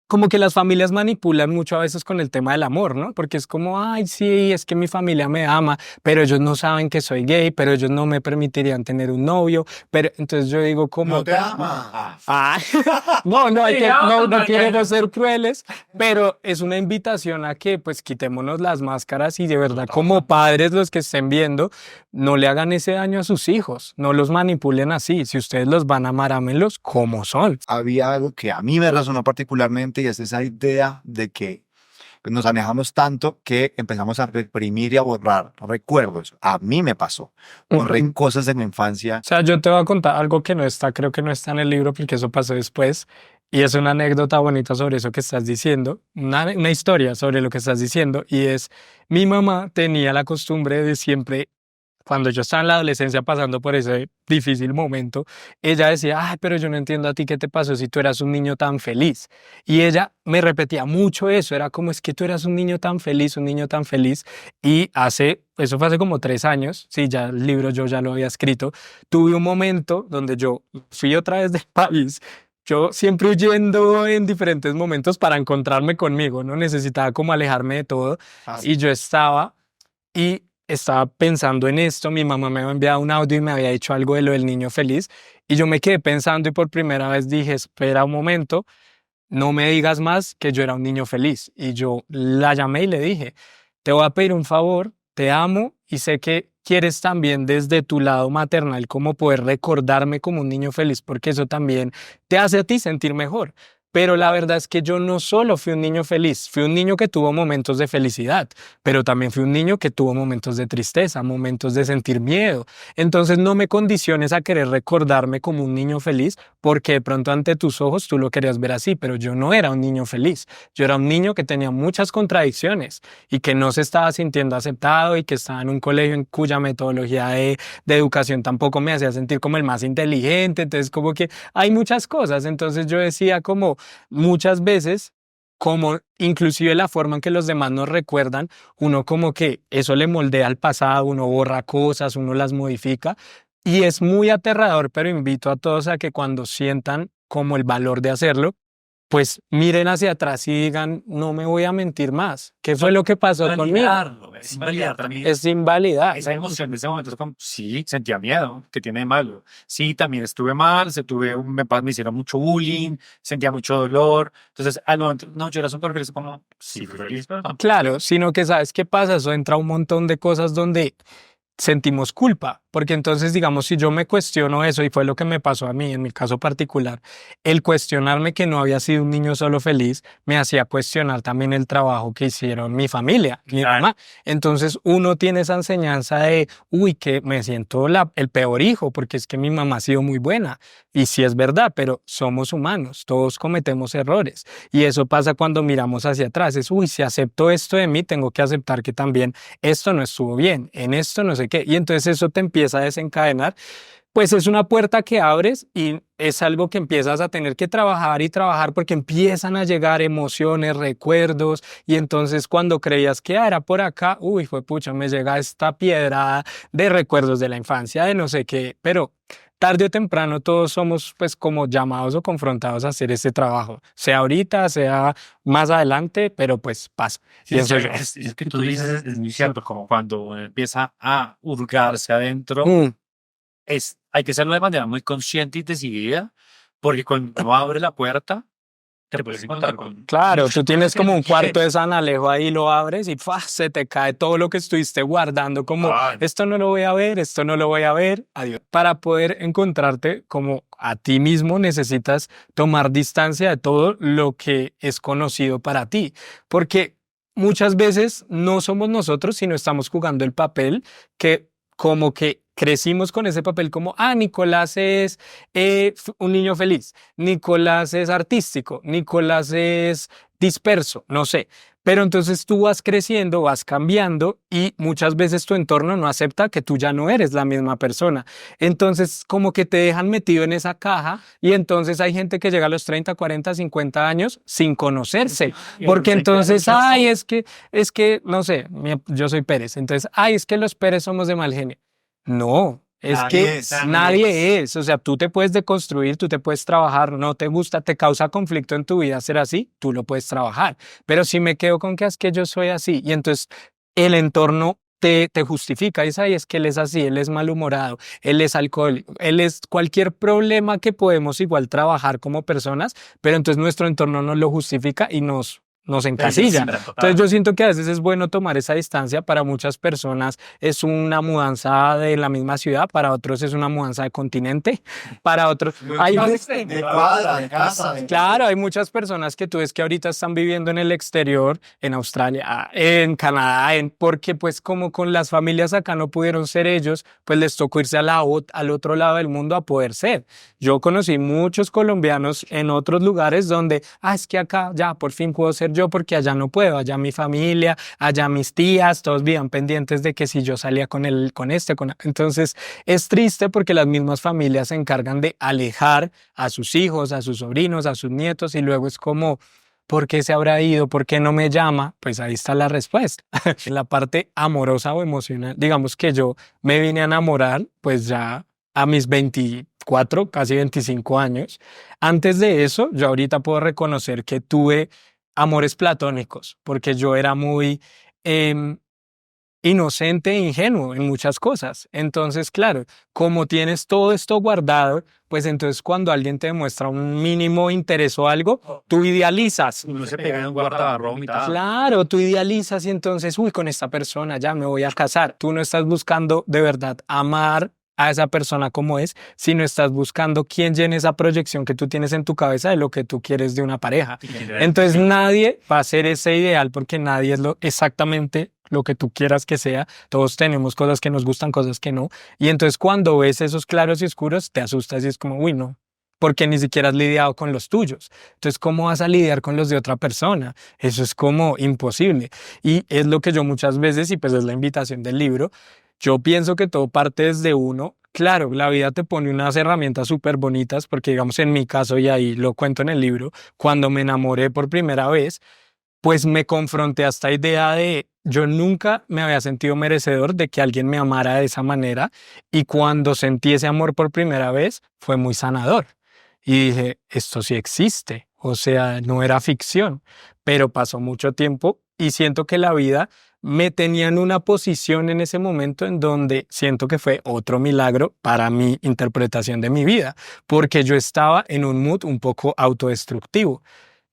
como que las familias manipulan mucho a veces con el tema del amor, ¿no? Porque es como, ay, sí, es que mi familia me ama, pero ellos no saben que soy gay, pero ellos no me permitirían tener un novio, pero entonces yo digo como... No te ama. No quiero ser crueles, pero es una invitación a que pues quitémonos las máscaras y de verdad como padres los que estén viendo, no le hagan ese daño a sus hijos, no los manipulen así, si ustedes los van a amar, ámenlos como son. Había algo que a mí me resonó particularmente y es esa idea de que nos alejamos tanto que empezamos a reprimir y a borrar recuerdos. A mí me pasó. Borré cosas en la infancia. O sea, yo te voy a contar algo que no está, creo que no está en el libro porque eso pasó después. Y es una anécdota bonita sobre eso que estás diciendo, una historia sobre lo que estás diciendo. Y es, mi mamá tenía la costumbre de siempre, cuando yo estaba en la adolescencia pasando por ese difícil momento, ella decía, ay, pero yo no entiendo a ti qué te pasó si tú eras un niño tan feliz. Y ella me repetía mucho eso, era como es que tú eras un niño tan feliz, un niño tan feliz. Y eso fue hace como 3 años, sí, ya el libro yo ya lo había escrito, tuve un momento donde yo fui otra vez del país. Yo siempre huyendo en diferentes momentos para encontrarme conmigo, ¿no? Necesitaba como alejarme de todo. Y yo estaba pensando en esto, mi mamá me había enviado un audio y me había dicho algo de lo del niño feliz y yo me quedé pensando y por primera vez dije, espera un momento, no me digas más que yo era un niño feliz. Y yo la llamé y le dije, te voy a pedir un favor, te amo y sé que quieres también desde tu lado maternal como poder recordarme como un niño feliz porque eso también te hace a ti sentir mejor. Pero la verdad es que yo no solo fui un niño feliz, fui un niño que tuvo momentos de felicidad, pero también fui un niño que tuvo momentos de tristeza, momentos de sentir miedo. Entonces no me condiciones a querer recordarme como un niño feliz porque de pronto ante tus ojos tú lo querías ver así, pero yo no era un niño feliz. Yo era un niño que tenía muchas contradicciones y que no se estaba sintiendo aceptado y que estaba en un colegio en cuya metodología de educación tampoco me hacía sentir como el más inteligente. Entonces como que hay muchas cosas. Entonces yo decía como muchas veces, como inclusive la forma en que los demás nos recuerdan, uno como que eso le moldea al pasado, uno borra cosas, uno las modifica y es muy aterrador, pero invito a todos a que cuando sientan como el valor de hacerlo, pues miren hacia atrás y digan, no me voy a mentir más. ¿Qué fue lo que pasó conmigo? Es invalidar también. Es invalidar. Esa emoción de ese momento es como, sí, sentía miedo, ¿qué tiene de malo? Sí, también estuve mal, me hicieron mucho bullying, sentía mucho dolor. Entonces, al momento, no, yo era súper feliz, como, sí, fui feliz, pero no. Claro, sino que ¿sabes qué pasa? Eso entra un montón de cosas donde sentimos culpa, porque entonces, digamos, si yo me cuestiono eso, y fue lo que me pasó a mí en mi caso particular, el cuestionarme que no había sido un niño solo feliz, me hacía cuestionar también el trabajo que hicieron mi familia, mi mamá. Entonces, uno tiene esa enseñanza de, que me siento el peor hijo, porque es que mi mamá ha sido muy buena, y sí es verdad, pero somos humanos, todos cometemos errores, y eso pasa cuando miramos hacia atrás, es, si acepto esto de mí, tengo que aceptar que también esto no estuvo bien, en esto no sé qué, y entonces eso te empieza a desencadenar, pues es una puerta que abres y es algo que empiezas a tener que trabajar y trabajar porque empiezan a llegar emociones, recuerdos y entonces cuando creías que era por acá, fue pucha, me llega esta piedra de recuerdos de la infancia, de no sé qué, pero tarde o temprano todos somos pues como llamados o confrontados a hacer este trabajo, sea ahorita, sea más adelante, pero pues pasa. Sí, Pienso yo. es que tú dices, es muy cierto, como cuando uno empieza a hurgarse adentro, Mm, hay que hacerlo de manera muy consciente y decidida, porque cuando uno abre la puerta, te puedes encontrar con claro, muchas tú tienes cosas como un que- cuarto de San Alejo ahí, lo abres y ¡fua! Se te cae todo lo que estuviste guardando, como Ay, esto no lo voy a ver, esto no lo voy a ver, adiós. Para poder encontrarte como a ti mismo necesitas tomar distancia de todo lo que es conocido para ti, porque muchas veces no somos nosotros, sino estamos jugando el papel que como que crecimos con ese papel como, Nicolás es un niño feliz. Nicolás es artístico, Nicolás es disperso, no sé. Pero entonces tú vas creciendo, vas cambiando y muchas veces tu entorno no acepta que tú ya no eres la misma persona. Entonces como que te dejan metido en esa caja y entonces hay gente que llega a los 30, 40, 50 años sin conocerse. Porque entonces, es que, no sé, yo soy Pérez, entonces, es que los Pérez somos de mal genio. No, es que nadie es. O sea, tú te puedes deconstruir, tú te puedes trabajar, no te gusta, te causa conflicto en tu vida ser así, tú lo puedes trabajar. Pero si me quedo con que es que yo soy así y entonces el entorno te justifica, y es que él es así, él es malhumorado, él es alcohólico, él es cualquier problema que podemos igual trabajar como personas, pero entonces nuestro entorno nos lo justifica y nos encasilla. Entonces yo siento que a veces es bueno tomar esa distancia. Para muchas personas es una mudanza de la misma ciudad, para otros es una mudanza de continente, para otros De cuadra, de casa. claro, hay muchas personas que tú ves que ahorita están viviendo en el exterior, en Australia, en Canadá, porque pues como con las familias acá no pudieron ser ellos, pues les tocó irse al otro lado del mundo a poder ser. Yo conocí muchos colombianos en otros lugares donde, es que acá ya por fin puedo ser yo porque allá no puedo, allá mi familia, allá mis tías, todos vivían pendientes de que si yo salía entonces es triste porque las mismas familias se encargan de alejar a sus hijos, a sus sobrinos, a sus nietos y luego es como, ¿por qué se habrá ido? ¿Por qué no me llama? Pues ahí está la respuesta. En la parte amorosa o emocional, digamos que yo me vine a enamorar pues ya a mis 24, casi 25 años. Antes de eso, yo ahorita puedo reconocer que tuve amores platónicos, porque yo era muy inocente e ingenuo en muchas cosas. Entonces, claro, como tienes todo esto guardado, pues entonces cuando alguien te demuestra un mínimo interés o algo, tú idealizas. uno se pega en un guardabarro vomitado. Claro, tú idealizas y entonces, con esta persona ya me voy a casar. Tú no estás buscando de verdad amar a esa persona como es, sino estás buscando quién llene esa proyección que tú tienes en tu cabeza de lo que tú quieres de una pareja. Entonces nadie va a ser ese ideal porque nadie es exactamente lo que tú quieras que sea. Todos tenemos cosas que nos gustan, cosas que no. Y entonces cuando ves esos claros y oscuros, te asustas y es como, no, porque ni siquiera has lidiado con los tuyos. Entonces, ¿cómo vas a lidiar con los de otra persona? Eso es como imposible. Y es lo que yo muchas veces, y pues es la invitación del libro, yo pienso que todo parte desde uno. Claro, la vida te pone unas herramientas súper bonitas, porque digamos en mi caso, y ahí lo cuento en el libro, cuando me enamoré por primera vez, pues me confronté a esta idea de yo nunca me había sentido merecedor de que alguien me amara de esa manera y cuando sentí ese amor por primera vez fue muy sanador y dije, esto sí existe, o sea, no era ficción, pero pasó mucho tiempo y siento que la vida me tenía en una posición en ese momento en donde siento que fue otro milagro para mi interpretación de mi vida, porque yo estaba en un mood un poco autodestructivo.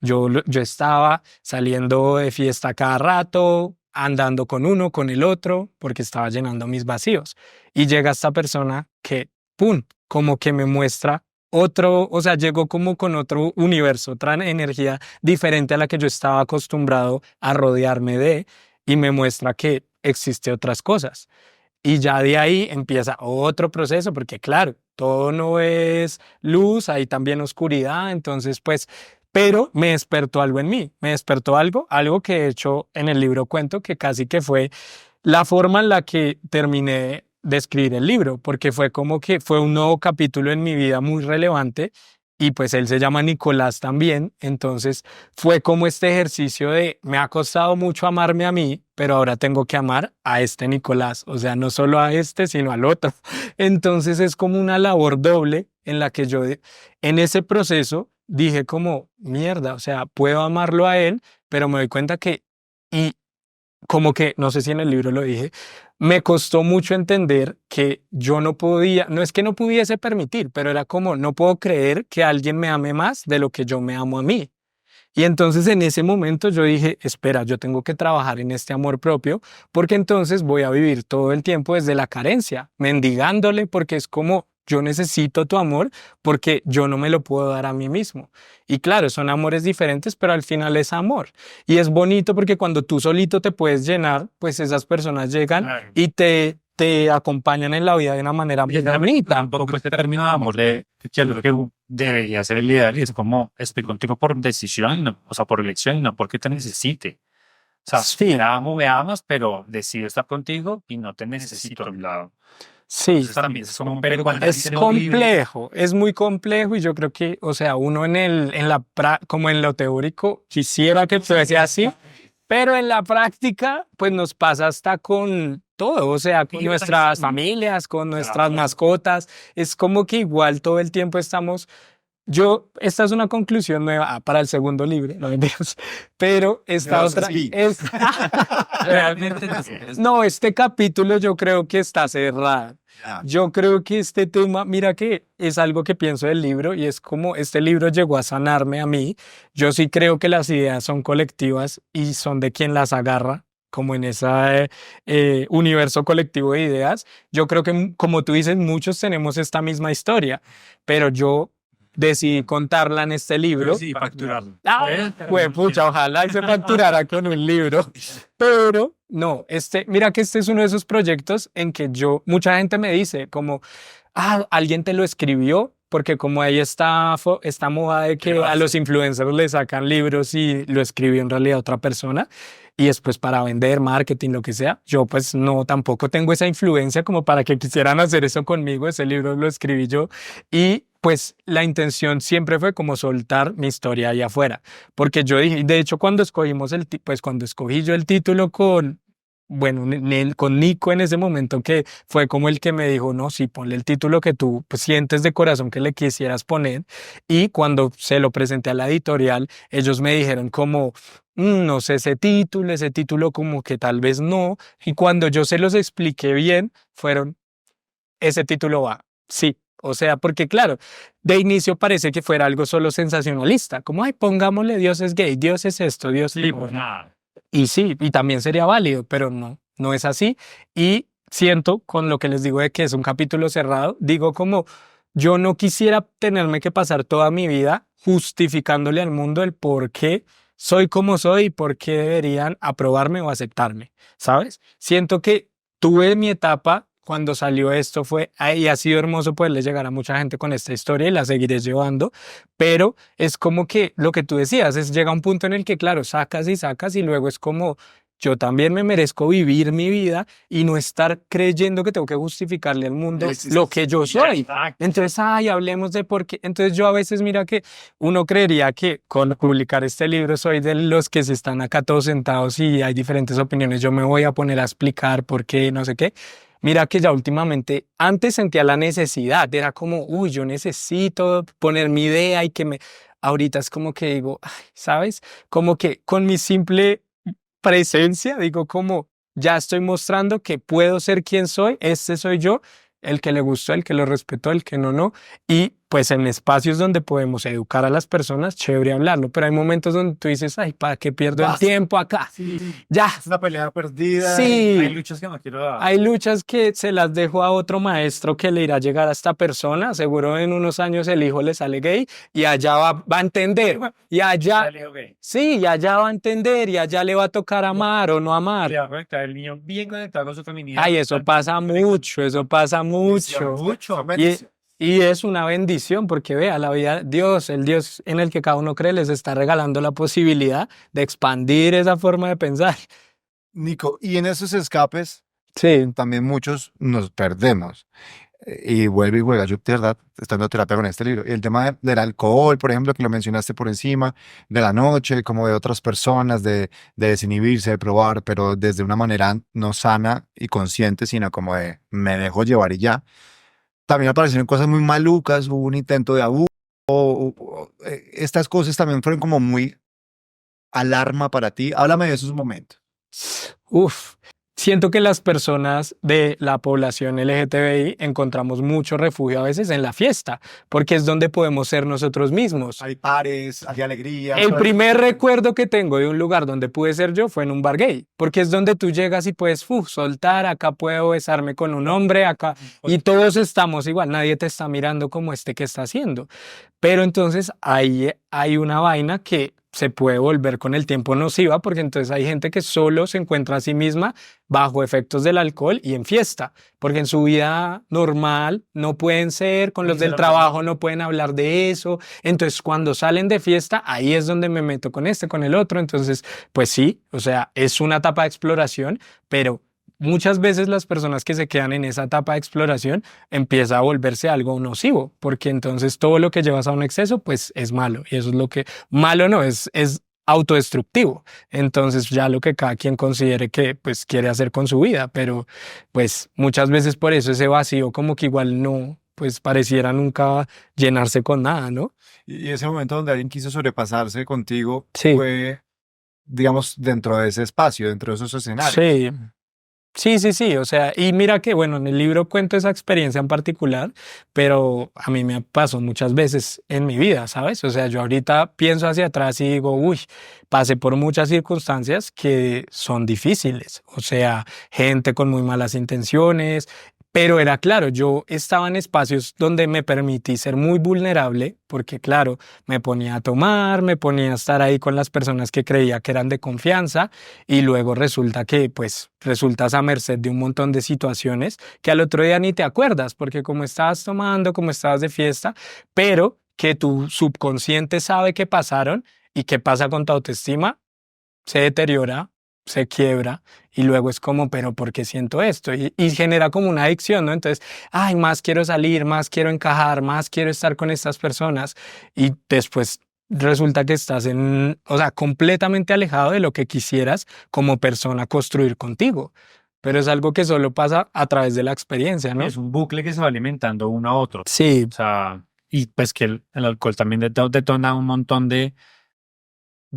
Yo estaba saliendo de fiesta cada rato, andando con uno, con el otro, porque estaba llenando mis vacíos. Y llega esta persona que, ¡pum!, como que me muestra otro, o sea, llegó como con otro universo, otra energía diferente a la que yo estaba acostumbrado a rodearme de, y me muestra que existe otras cosas. Y ya de ahí empieza otro proceso, porque claro, todo no es luz, hay también oscuridad, entonces pues, pero me despertó algo en mí, me despertó algo que de hecho en el libro cuento que casi que fue la forma en la que terminé de escribir el libro, porque fue como que fue un nuevo capítulo en mi vida muy relevante y pues él se llama Nicolás también, entonces fue como este ejercicio de me ha costado mucho amarme a mí, pero ahora tengo que amar a este Nicolás, o sea, no solo a este, sino al otro. Entonces es como una labor doble en la que yo en ese proceso dije como mierda, o sea, puedo amarlo a él, pero me doy cuenta que, y como que, no sé si en el libro lo dije, me costó mucho entender que yo no podía, no es que no pudiese permitir, pero era como, no puedo creer que alguien me ame más de lo que yo me amo a mí. Y entonces en ese momento yo dije, espera, yo tengo que trabajar en este amor propio, porque entonces voy a vivir todo el tiempo desde la carencia, mendigándole, porque es como, yo necesito tu amor, porque yo no me lo puedo dar a mí mismo. Y claro, son amores diferentes, pero al final es amor. Y es bonito porque cuando tú solito te puedes llenar, pues esas personas llegan Claro. y te acompañan en la vida de una manera muy bonita. Tampoco este término de amor que es lo que debería ser el ideal y es como estoy contigo por decisión, o sea, por elección, no porque te necesite. O sea, Sí. te amo, me amas, pero decido estar contigo y no te necesito a mi lado. Sí. Entonces también es como, pero igual Es complejo, es muy complejo y yo creo que, o sea, uno como en lo teórico quisiera que fuese así, pero en la práctica, pues nos pasa hasta con todo, o sea, con nuestras familias, con nuestras mascotas, es como que igual todo el tiempo estamos. Esta es una conclusión nueva para el segundo libro, no mentiras, pero esta No, otra sí. es, realmente no, este capítulo yo creo que está cerrado. Ya. Yo creo que este tema, mira que es algo que pienso del libro y es como este libro llegó a sanarme a mí. Yo sí creo que las ideas son colectivas y son de quien las agarra, como en ese universo colectivo de ideas. Yo creo que, como tú dices, muchos tenemos esta misma historia, pero yo decidí contarla en este libro. Sí, facturarlo. Pues pucha, ojalá y se facturara con un libro. Pero no, mira que este es uno de esos proyectos en que mucha gente me dice como, alguien te lo escribió, porque como ahí está esta moda de que a los influencers le sacan libros y lo escribió en realidad otra persona y después para vender, marketing, lo que sea. Yo pues no, tampoco tengo esa influencia como para que quisieran hacer eso conmigo. Ese libro lo escribí yo y pues la intención siempre fue como soltar mi historia ahí afuera, porque yo dije, de hecho cuando cuando escogí yo el título con Nico en ese momento, que fue como el que me dijo, no, sí, ponle el título que tú pues, sientes de corazón que le quisieras poner. Y cuando se lo presenté a la editorial, ellos me dijeron como, no sé, ese título como que tal vez no. Y cuando yo se los expliqué bien, ese título va, sí. O sea, porque claro, de inicio parece que fuera algo solo sensacionalista, como, ay, pongámosle Dios es gay, Dios es esto, Dios Sí, pues nada. y sí, y también sería válido, pero no, no es así. Y siento con lo que les digo de que es un capítulo cerrado, digo como yo no quisiera tenerme que pasar toda mi vida justificándole al mundo el por qué soy como soy y por qué deberían aprobarme o aceptarme, ¿sabes? Siento que tuve mi etapa cuando salió esto y ha sido hermoso poderle llegar a mucha gente con esta historia y la seguiré llevando, pero es como que lo que tú decías, llega un punto en el que, claro, sacas y luego es como, yo también me merezco vivir mi vida y no estar creyendo que tengo que justificarle al mundo lo que yo soy. Entonces, hablemos de por qué. Entonces yo a veces, mira que uno creería que con publicar este libro soy de los que se están acá todos sentados y hay diferentes opiniones. Yo me voy a poner a explicar por qué, no sé qué. Mira que ya últimamente, antes sentía la necesidad, era como, uy, yo necesito poner mi idea y ahorita es como que digo, ay, ¿sabes? Como que con mi simple presencia, digo como, ya estoy mostrando que puedo ser quien soy, este soy yo, el que le gustó, el que lo respetó, el que no, no. Y pues en espacios donde podemos educar a las personas, chévere hablarlo, pero hay momentos donde tú dices, ay, ¿para qué pierdo el tiempo acá? Sí, Ya. es una pelea perdida. Sí. Hay luchas que no quiero dar. Hay luchas que se las dejo a otro maestro que le irá a llegar a esta persona. Seguro en unos años el hijo le sale gay y allá va a entender. Y allá, sí, y allá va a entender y allá le va a tocar amar o no amar. Le va a conectar el niño bien conectado con su feminidad. Ay, eso pasa mucho, eso pasa mucho. Mucho. Y es una bendición porque vea, la vida, el Dios en el que cada uno cree, les está regalando la posibilidad de expandir esa forma de pensar. Nico, y en esos escapes Sí. también muchos nos perdemos. y vuelve y juega. Yo, de verdad, estando en terapia con este libro. Y el tema del alcohol, por ejemplo, que lo mencionaste por encima, de la noche, como de otras personas, de desinhibirse, de probar, pero desde una manera no sana y consciente, sino como de me dejo llevar y ya. También aparecieron cosas muy malucas, hubo un intento de abuso. Estas cosas también fueron como muy alarma para ti. Háblame de esos momentos. Uf, siento que las personas de la población LGTBI encontramos mucho refugio a veces en la fiesta, porque es donde podemos ser nosotros mismos. Hay pares, hay alegría. El primer recuerdo que tengo de un lugar donde pude ser yo fue en un bar gay, porque es donde tú llegas y puedes soltar, acá puedo besarme con un hombre, acá, y todos estamos igual, nadie te está mirando como que está haciendo. Pero entonces ahí hay una vaina que se puede volver con el tiempo nociva, porque entonces hay gente que solo se encuentra a sí misma bajo efectos del alcohol y en fiesta, porque en su vida normal no pueden ser, con los del trabajo no pueden hablar de eso, entonces cuando salen de fiesta, ahí es donde me meto con con el otro, entonces pues sí, o sea, es una etapa de exploración, pero muchas veces las personas que se quedan en esa etapa de exploración empieza a volverse algo nocivo, porque entonces todo lo que llevas a un exceso, pues es malo. Y eso es lo que, malo no, es autodestructivo. Entonces ya lo que cada quien considere que pues quiere hacer con su vida, pero pues muchas veces por eso ese vacío como que igual no, pues pareciera nunca llenarse con nada, ¿no? Y ese momento donde alguien quiso sobrepasarse contigo Sí. fue, digamos, dentro de ese espacio, dentro de esos escenarios. Sí. Sí, o sea, y mira que, bueno, en el libro cuento esa experiencia en particular, pero a mí me pasó muchas veces en mi vida, ¿sabes? O sea, yo ahorita pienso hacia atrás y digo, uy, pasé por muchas circunstancias que son difíciles, o sea, gente con muy malas intenciones, pero era claro, yo estaba en espacios donde me permití ser muy vulnerable, porque claro, me ponía a tomar, me ponía a estar ahí con las personas que creía que eran de confianza, y luego resulta que pues resultas a merced de un montón de situaciones que al otro día ni te acuerdas, porque como estabas tomando, como estabas de fiesta, pero que tu subconsciente sabe que pasaron y qué pasa con tu autoestima, se deteriora, se quiebra y luego es como, pero ¿por qué siento esto? Y genera como una adicción, ¿no? Entonces, ay, más quiero salir, más quiero encajar, más quiero estar con estas personas y después resulta que estás o sea, completamente alejado de lo que quisieras como persona construir contigo. Pero es algo que solo pasa a través de la experiencia, ¿no? Es un bucle que se va alimentando uno a otro. Sí, O sea, y pues que el alcohol también detona un montón de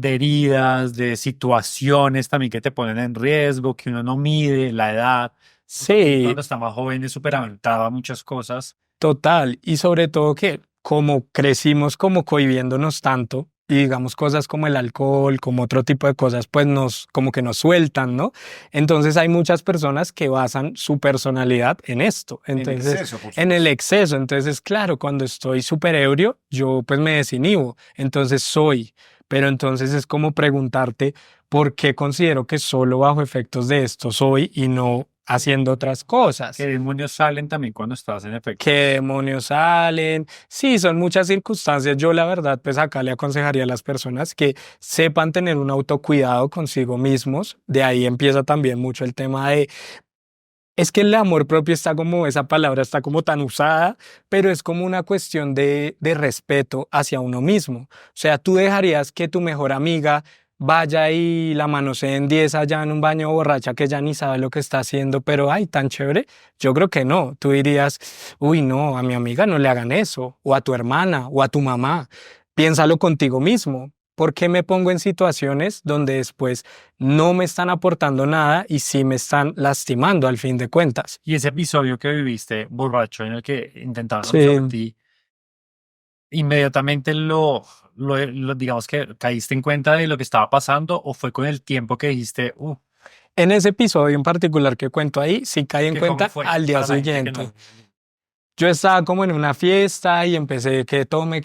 heridas, de situaciones también que te ponen en riesgo, que uno no mide, la edad. sí. Cuando está más joven es súper aventado a muchas cosas. Total, y sobre todo que como crecimos como cohibiéndonos tanto, y digamos cosas como el alcohol, como otro tipo de cosas, pues como que nos sueltan, ¿no? Entonces hay muchas personas que basan su personalidad en esto, entonces, en el exceso. Entonces, claro, cuando estoy súper ebrio, yo pues me desinhibo, entonces soy, pero entonces es como preguntarte por qué considero que solo bajo efectos de esto soy y no haciendo otras cosas. ¿Qué demonios salen también cuando estás en efecto? ¿Qué demonios salen? Sí, son muchas circunstancias. Yo la verdad, pues acá le aconsejaría a las personas que sepan tener un autocuidado consigo mismos. De ahí empieza también mucho el tema de, es que el amor propio está como, esa palabra está como tan usada, pero es como una cuestión de respeto hacia uno mismo. O sea, tú dejarías que tu mejor amiga vaya y la manosee en 10 allá en un baño borracha que ya ni sabe lo que está haciendo, pero ay, tan chévere. Yo creo que no. Tú dirías, uy, no, a mi amiga no le hagan eso, o a tu hermana, o a tu mamá. Piénsalo contigo mismo. ¿Por qué me pongo en situaciones donde después no me están aportando nada y sí me están lastimando al fin de cuentas? Y ese episodio que viviste borracho en el que intentabas Sí. abusar de ti, inmediatamente digamos que caíste en cuenta de lo que estaba pasando o fue con el tiempo que dijiste, En ese episodio en particular que cuento ahí, sí caí en ¿que cómo cuenta fue? al día Para la gente que siguiente. no- Yo estaba como en una fiesta y empecé que tome,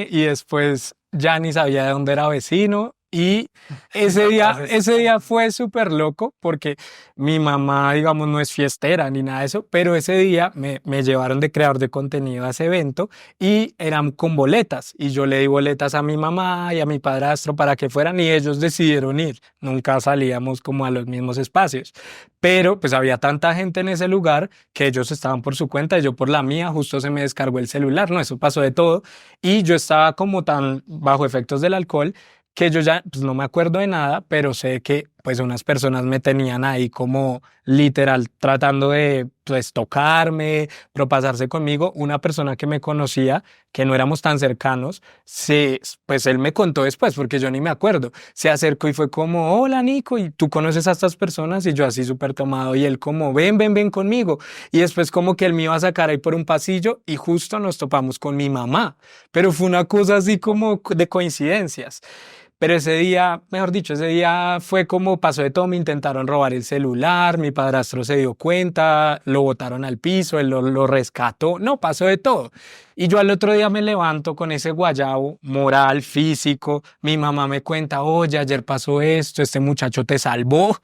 y después ya ni sabía de dónde era vecino Y ese día fue súper loco porque mi mamá, digamos, no es fiestera ni nada de eso, pero ese día me llevaron de creador de contenido a ese evento y eran con boletas. Y yo le di boletas a mi mamá y a mi padrastro para que fueran y ellos decidieron ir. Nunca salíamos como a los mismos espacios. Pero pues había tanta gente en ese lugar que ellos estaban por su cuenta y yo por la mía. Justo se me descargó el celular, ¿no? Eso pasó de todo. Y yo estaba como tan bajo efectos del alcohol que yo ya pues, no me acuerdo de nada, pero sé que pues unas personas me tenían ahí como literal tratando de pues tocarme, propasarse conmigo. Una persona que me conocía, que no éramos tan cercanos, pues él me contó después, porque yo ni me acuerdo. Se acercó y fue como, hola Nico, ¿y tú conoces a estas personas? Y yo así súper tomado, y él como, ven conmigo. Y después como que él me iba a sacar ahí por un pasillo y justo nos topamos con mi mamá. Pero fue una cosa así como de coincidencias. Pero ese día, mejor dicho, ese día fue como pasó de todo, me intentaron robar el celular, mi padrastro se dio cuenta, lo botaron al piso, él lo rescató, no, pasó de todo. Y yo al otro día me levanto con ese guayabo moral, físico, mi mamá me cuenta, oye, ayer pasó esto, este muchacho te salvó,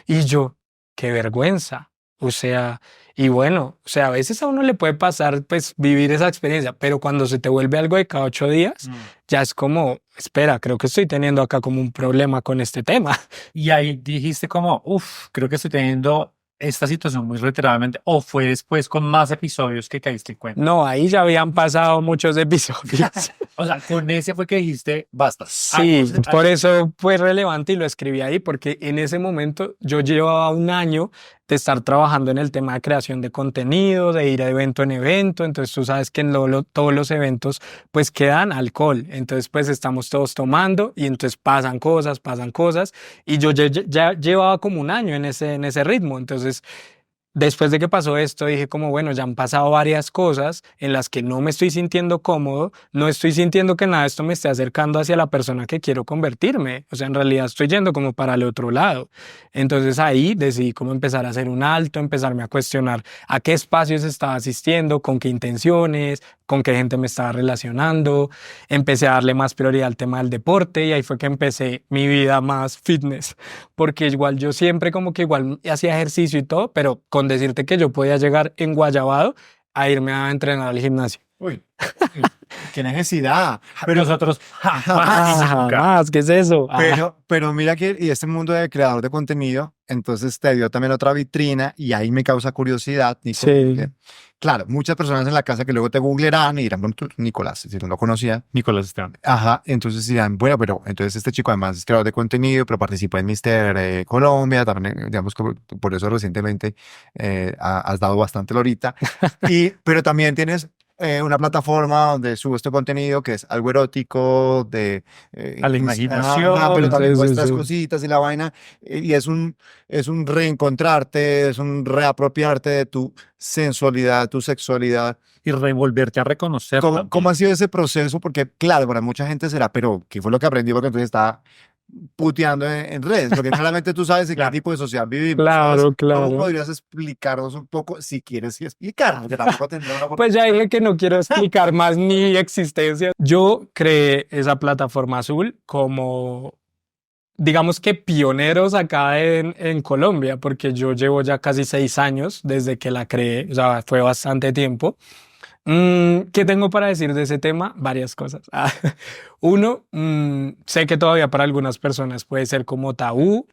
y yo, qué vergüenza. O sea, y bueno, o sea, a veces a uno le puede pasar, pues, vivir esa experiencia, pero cuando se te vuelve algo de cada 8 días, ya es como, espera, creo que estoy teniendo acá como un problema con este tema. Y ahí dijiste como, creo que estoy teniendo esta situación muy reiteradamente, o fue después con más episodios que caíste en cuenta. No, ahí ya habían pasado muchos episodios. O sea, con ese fue que dijiste, basta. Sí, por eso fue relevante y lo escribí ahí, porque en ese momento yo llevaba un año de estar trabajando en el tema de creación de contenido, de ir de evento en evento. Entonces tú sabes que en todos los eventos pues quedan alcohol. Entonces pues estamos todos tomando y entonces pasan cosas. Y yo ya llevaba como un año en ese ritmo. Entonces después de que pasó esto, dije como, bueno, ya han pasado varias cosas en las que no me estoy sintiendo cómodo, no estoy sintiendo que nada de esto me esté acercando hacia la persona que quiero convertirme. O sea, en realidad estoy yendo como para el otro lado. Entonces ahí decidí como empezar a hacer un alto, empezarme a cuestionar a qué espacios estaba asistiendo, con qué intenciones, con qué gente me estaba relacionando. Empecé a darle más prioridad al tema del deporte y ahí fue que empecé mi vida más fitness, porque igual yo siempre como que igual hacía ejercicio y todo, pero con decirte que yo podía llegar en Guayabado a irme a entrenar al gimnasio. Uy, qué necesidad. Pero nosotros, Jamás, ¿qué es eso? Pero mira que y este mundo de creador de contenido, entonces te dio también otra vitrina y ahí me causa curiosidad, Nico, Sí. porque, claro, muchas personas en la casa que luego te googlearán y dirán, bueno, tú, Nicolás, si no lo conocía. Nicolás Esteban. Ajá, entonces dirán, bueno, pero entonces este chico además es creador de contenido, pero participó en Mister Colombia, también, digamos que por eso recientemente has dado bastante lorita, pero también tienes una plataforma donde subo este contenido que es algo erótico, A la imaginación, pero también sí, muestras sí. cositas y la vaina, y es un reencontrarte, es un reapropiarte de tu sensualidad, tu sexualidad. Y revolverte a reconocer. ¿Cómo ha sido ese proceso? Porque, claro, para mucha gente será, pero ¿qué fue lo que aprendí? Porque entonces está puteando en redes, porque claramente tú sabes en qué tipo de sociedad vivimos. Claro, ¿sabes? claro. ¿Cómo podrías explicarnos un poco, si quieres sí explicar? Porque tampoco tendré una Pues ya dije que no quiero explicar más mi existencia. Yo creé esa plataforma azul como, digamos que pioneros acá en Colombia, porque yo llevo ya casi 6 años desde que la creé, o sea, fue bastante tiempo. ¿Qué tengo para decir de ese tema? Varias cosas. Uno, sé que todavía para algunas personas puede ser como tabú.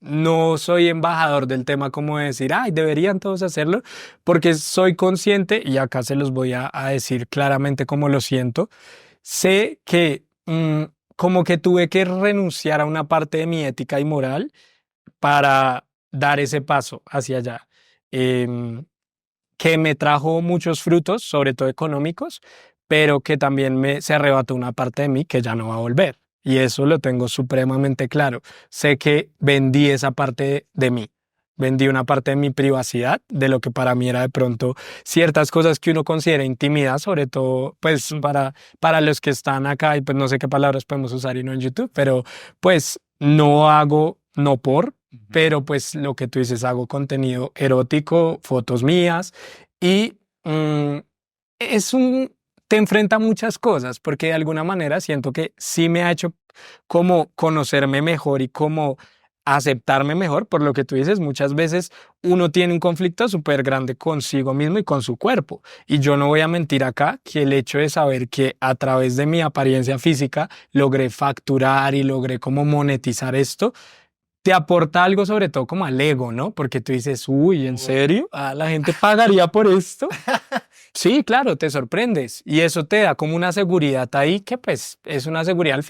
No soy embajador del tema como de decir, ay, deberían todos hacerlo, porque soy consciente, y acá se los voy a decir claramente cómo lo siento. Sé que como que tuve que renunciar a una parte de mi ética y moral para dar ese paso hacia allá. Que me trajo muchos frutos, sobre todo económicos, pero que también se arrebató una parte de mí que ya no va a volver. Y eso lo tengo supremamente claro. Sé que vendí esa parte de mí. Vendí una parte de mi privacidad, de lo que para mí era de pronto ciertas cosas que uno considera intimidad, sobre todo pues para los que están acá y pues no sé qué palabras podemos usar y no en YouTube, pero pues no hago, no por, pero pues lo que tú dices, hago contenido erótico, fotos mías y te enfrenta a muchas cosas porque de alguna manera siento que sí me ha hecho como conocerme mejor y como aceptarme mejor, por lo que tú dices, muchas veces uno tiene un conflicto súper grande consigo mismo y con su cuerpo. Y yo no voy a mentir acá que el hecho de saber que a través de mi apariencia física logré facturar y logré como monetizar esto, te aporta algo sobre todo como al ego, ¿no? Porque tú dices, uy, ¿en serio? Ah, ¿la gente pagaría por esto? Sí, claro, te sorprendes y eso te da como una seguridad ahí que pues es una seguridad al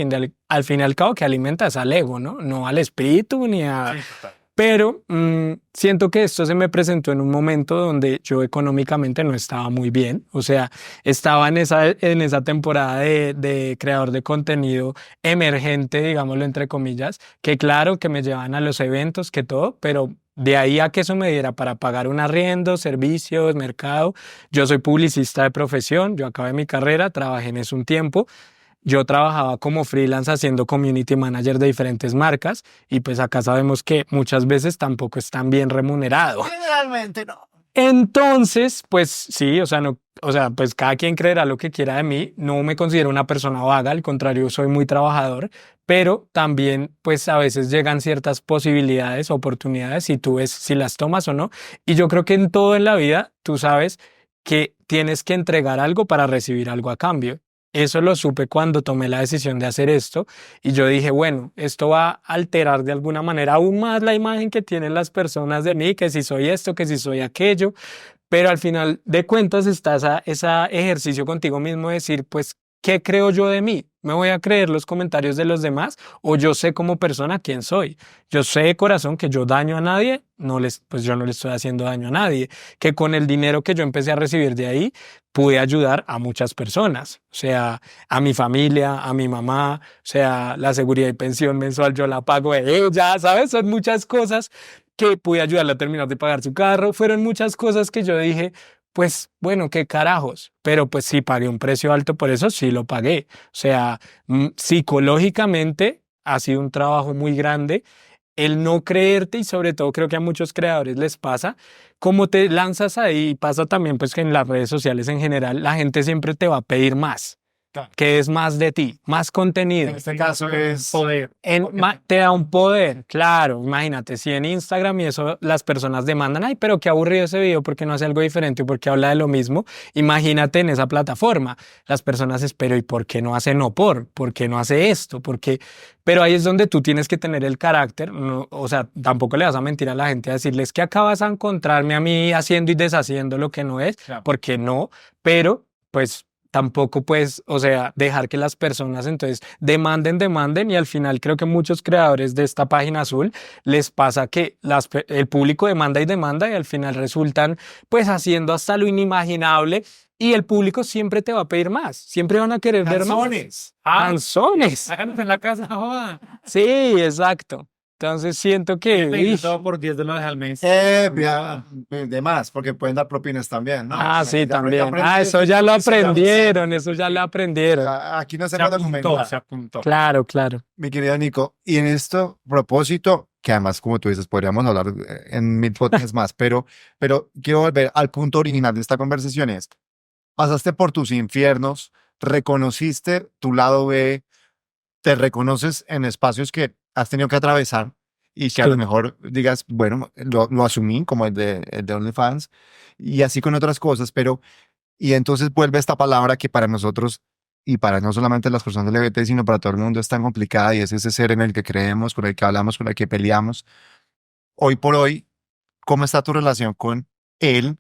fin y al cabo que alimentas al ego, ¿no? No al espíritu ni a... Sí, total. Pero siento que esto se me presentó en un momento donde yo económicamente no estaba muy bien. O sea, estaba en esa temporada de creador de contenido emergente, digámoslo entre comillas, que claro, que me llevaban a los eventos, que todo, pero de ahí a que eso me diera para pagar un arriendo, servicios, mercado. Yo soy publicista de profesión, yo acabé mi carrera, trabajé en eso un tiempo. Yo trabajaba como freelance haciendo community manager de diferentes marcas y pues acá sabemos que muchas veces tampoco es tan bien remunerado. Generalmente no. Entonces, pues sí, o sea, no, o sea, pues cada quien creerá lo que quiera de mí. No me considero una persona vaga, al contrario, soy muy trabajador, pero también pues a veces llegan ciertas posibilidades, oportunidades y tú ves si las tomas o no. Y yo creo que en todo en la vida tú sabes que tienes que entregar algo para recibir algo a cambio. Eso lo supe cuando tomé la decisión de hacer esto y yo dije, bueno, esto va a alterar de alguna manera aún más la imagen que tienen las personas de mí, que si soy esto, que si soy aquello, pero al final de cuentas está ese ejercicio contigo mismo de decir, pues, ¿qué creo yo de mí? ¿Me voy a creer los comentarios de los demás o yo sé como persona quién soy? Yo sé de corazón que yo daño a nadie, pues yo no le estoy haciendo daño a nadie, que con el dinero que yo empecé a recibir de ahí pude ayudar a muchas personas, o sea, a mi familia, a mi mamá, o sea, la seguridad y pensión mensual yo la pago de ella, ¿sabes? Son muchas cosas que pude ayudarle a terminar de pagar su carro, fueron muchas cosas que yo dije, pues bueno, qué carajos, pero pues sí pagué un precio alto por eso, sí lo pagué. O sea, psicológicamente ha sido un trabajo muy grande el no creerte y sobre todo creo que a muchos creadores les pasa, como te lanzas ahí, pasa también pues que en las redes sociales en general, la gente siempre te va a pedir más. Claro. Que es más de ti, más contenido. En este caso es poder. Te da un poder, claro. Imagínate, si en Instagram y eso las personas demandan, ay, pero qué aburrido ese video, porque no hace algo diferente o porque habla de lo mismo. Imagínate en esa plataforma. Las personas esperan, ¿y por qué no hace no por? ¿Por qué no hace esto? ¿Por qué? Pero ahí es donde tú tienes que tener el carácter. No, o sea, tampoco le vas a mentir a la gente a decirles que acá vas a encontrarme a mí haciendo y deshaciendo lo que no es, Claro. porque no, pero pues tampoco pues, o sea, dejar que las personas entonces demanden y al final creo que muchos creadores de esta página azul les pasa que el público demanda y al final resultan pues haciendo hasta lo inimaginable y el público siempre te va a pedir más, siempre van a querer ver más. canzones. Canzones. Háganos en la casa, joda. Sí, exacto. Entonces siento que... Pedí ish. todo por $10 al mes. De más, porque pueden dar propinas también, ¿no? Ah, sí, Ya también. aprendí- Eso ya lo eso ya- aprendieron, eso ya lo aprendieron. Aquí no se Se puede apuntó, argumentar. se apuntó. Claro, claro. Mi querido Nico, y en esto propósito, que además, como tú dices, podríamos hablar en 1000 podcasts más, pero quiero volver al punto original de esta conversación es, pasaste por tus infiernos, reconociste tu lado B, te reconoces en espacios que has tenido que atravesar y que a lo mejor digas, bueno, lo asumí como el de OnlyFans y así con otras cosas, pero y entonces vuelve esta palabra que para nosotros y para no solamente las personas LGBT, sino para todo el mundo es tan complicada y es ese ser en el que creemos, con el que hablamos, con el que peleamos. Hoy por hoy, ¿cómo está tu relación con él?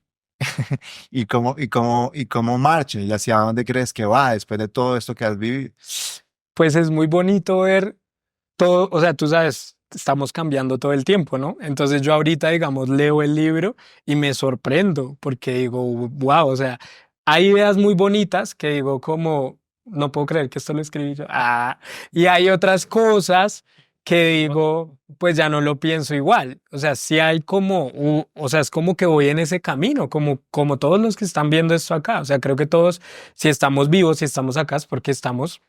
y cómo marcha y hacia dónde crees que va después de todo esto que has vivido. Pues es muy bonito ver todo, o sea, tú sabes, estamos cambiando todo el tiempo, ¿no? Entonces yo ahorita, digamos, leo el libro y me sorprendo porque digo, wow, o sea, hay ideas muy bonitas que digo como, no puedo creer que esto lo escribí yo. Y hay otras cosas que digo, pues ya no lo pienso igual. O sea, sí hay como, o sea, es como que voy en ese camino, como todos los que están viendo esto acá. O sea, creo que todos, si estamos vivos, si estamos acá, es porque estamos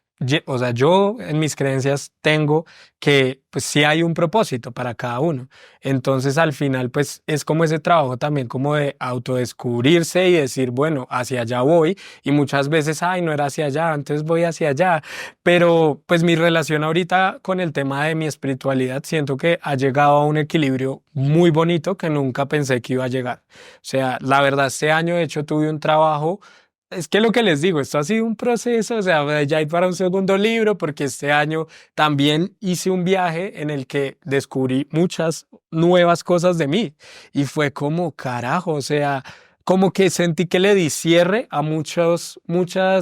o sea, yo en mis creencias tengo que pues sí hay un propósito para cada uno. Entonces al final pues es como ese trabajo también como de autodescubrirse y decir, bueno, hacia allá voy, y muchas veces, ay, no era hacia allá, entonces voy hacia allá. Pero pues mi relación ahorita con el tema de mi espiritualidad siento que ha llegado a un equilibrio muy bonito que nunca pensé que iba a llegar. O sea, la verdad, este año de hecho tuve un trabajo. Es que lo que les digo, esto ha sido un proceso, o sea, ya hay para un segundo libro, porque este año también hice un viaje en el que descubrí muchas nuevas cosas de mí y fue como carajo, o sea, como que sentí que le di cierre a muchas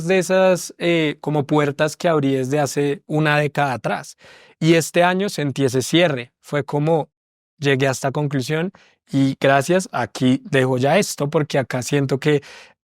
de esas como puertas que abrí desde hace una década atrás. Y este año sentí ese cierre, fue como llegué a esta conclusión y gracias, aquí dejo ya esto porque acá siento que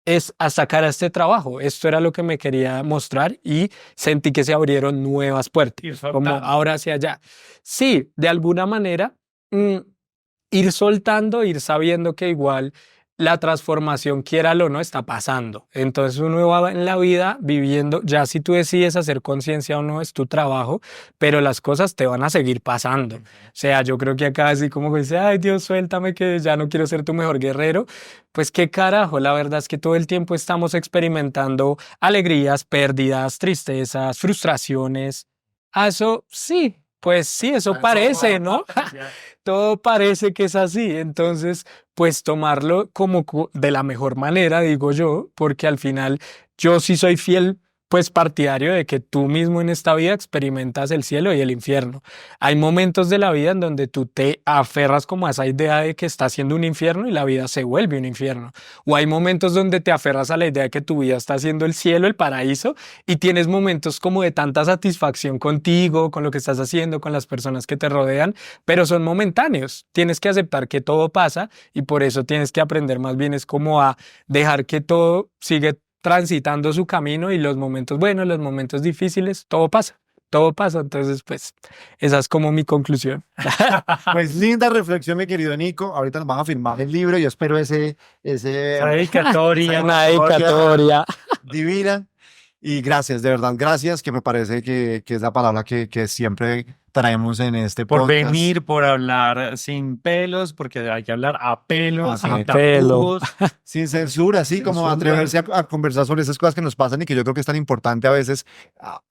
es a sacar a este trabajo. Esto era lo que me quería mostrar y sentí que se abrieron nuevas puertas, como ahora hacia allá. Sí, de alguna manera, ir soltando, ir sabiendo que igual la transformación, quiéralo o no, está pasando. Entonces uno va en la vida viviendo, ya si tú decides hacer conciencia o no, es tu trabajo, pero las cosas te van a seguir pasando. O sea, yo creo que acá así como que dice, ay Dios, suéltame que ya no quiero ser tu mejor guerrero. Pues qué carajo, la verdad es que todo el tiempo estamos experimentando alegrías, pérdidas, tristezas, frustraciones. Eso sí, pues sí, eso parece, ¿no? Todo parece que es así, entonces pues tomarlo como de la mejor manera, digo yo, porque al final yo sí soy fiel pues partidario de que tú mismo en esta vida experimentas el cielo y el infierno. Hay momentos de la vida en donde tú te aferras como a esa idea de que está siendo un infierno y la vida se vuelve un infierno. O hay momentos donde te aferras a la idea de que tu vida está siendo el cielo, el paraíso, y tienes momentos como de tanta satisfacción contigo, con lo que estás haciendo, con las personas que te rodean, pero son momentáneos. Tienes que aceptar que todo pasa y por eso tienes que aprender más bien es como a dejar que todo sigue transitando su camino y los momentos buenos, los momentos difíciles, todo pasa. Todo pasa, entonces pues esa es como mi conclusión. Pues linda reflexión, mi querido Nico. Ahorita nos van a firmar el libro. Yo espero esa dedicatoria. Una dedicatoria divina. Y gracias, de verdad, gracias, que me parece que es la palabra que siempre traemos en este por podcast. venir, por hablar sin pelos, porque hay que hablar a pelos, a sin pelo, sin censura, así como atreverse a conversar sobre esas cosas que nos pasan y que yo creo que es tan importante a veces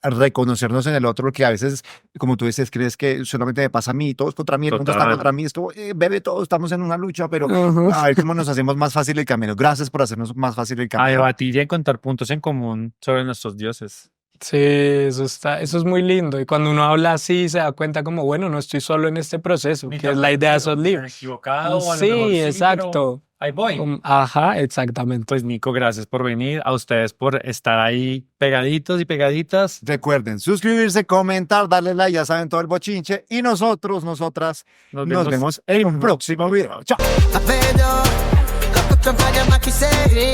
reconocernos en el otro, porque a veces, como tú dices, crees que solamente me pasa a mí, todos contra mí, el mundo está contra mí, esto, bebé, todos estamos en una lucha, pero a ver cómo nos hacemos más fácil el camino. Gracias por hacernos más fácil el camino. A debatir y encontrar puntos en común sobre nuestros dioses. Sí, eso es muy lindo. Y cuando uno habla así, se da cuenta como, bueno, no estoy solo en este proceso, que es la idea de esos libros. Equivocado, sí, exacto. Ahí voy. Ajá, exactamente. Pues Nico, gracias por venir. A ustedes por estar ahí pegaditos y pegaditas. Recuerden suscribirse, comentar, darle like, ya saben todo el bochinche. Y nosotras nos vemos en un próximo video. Chao. Vedo, la faccia ma chi sei?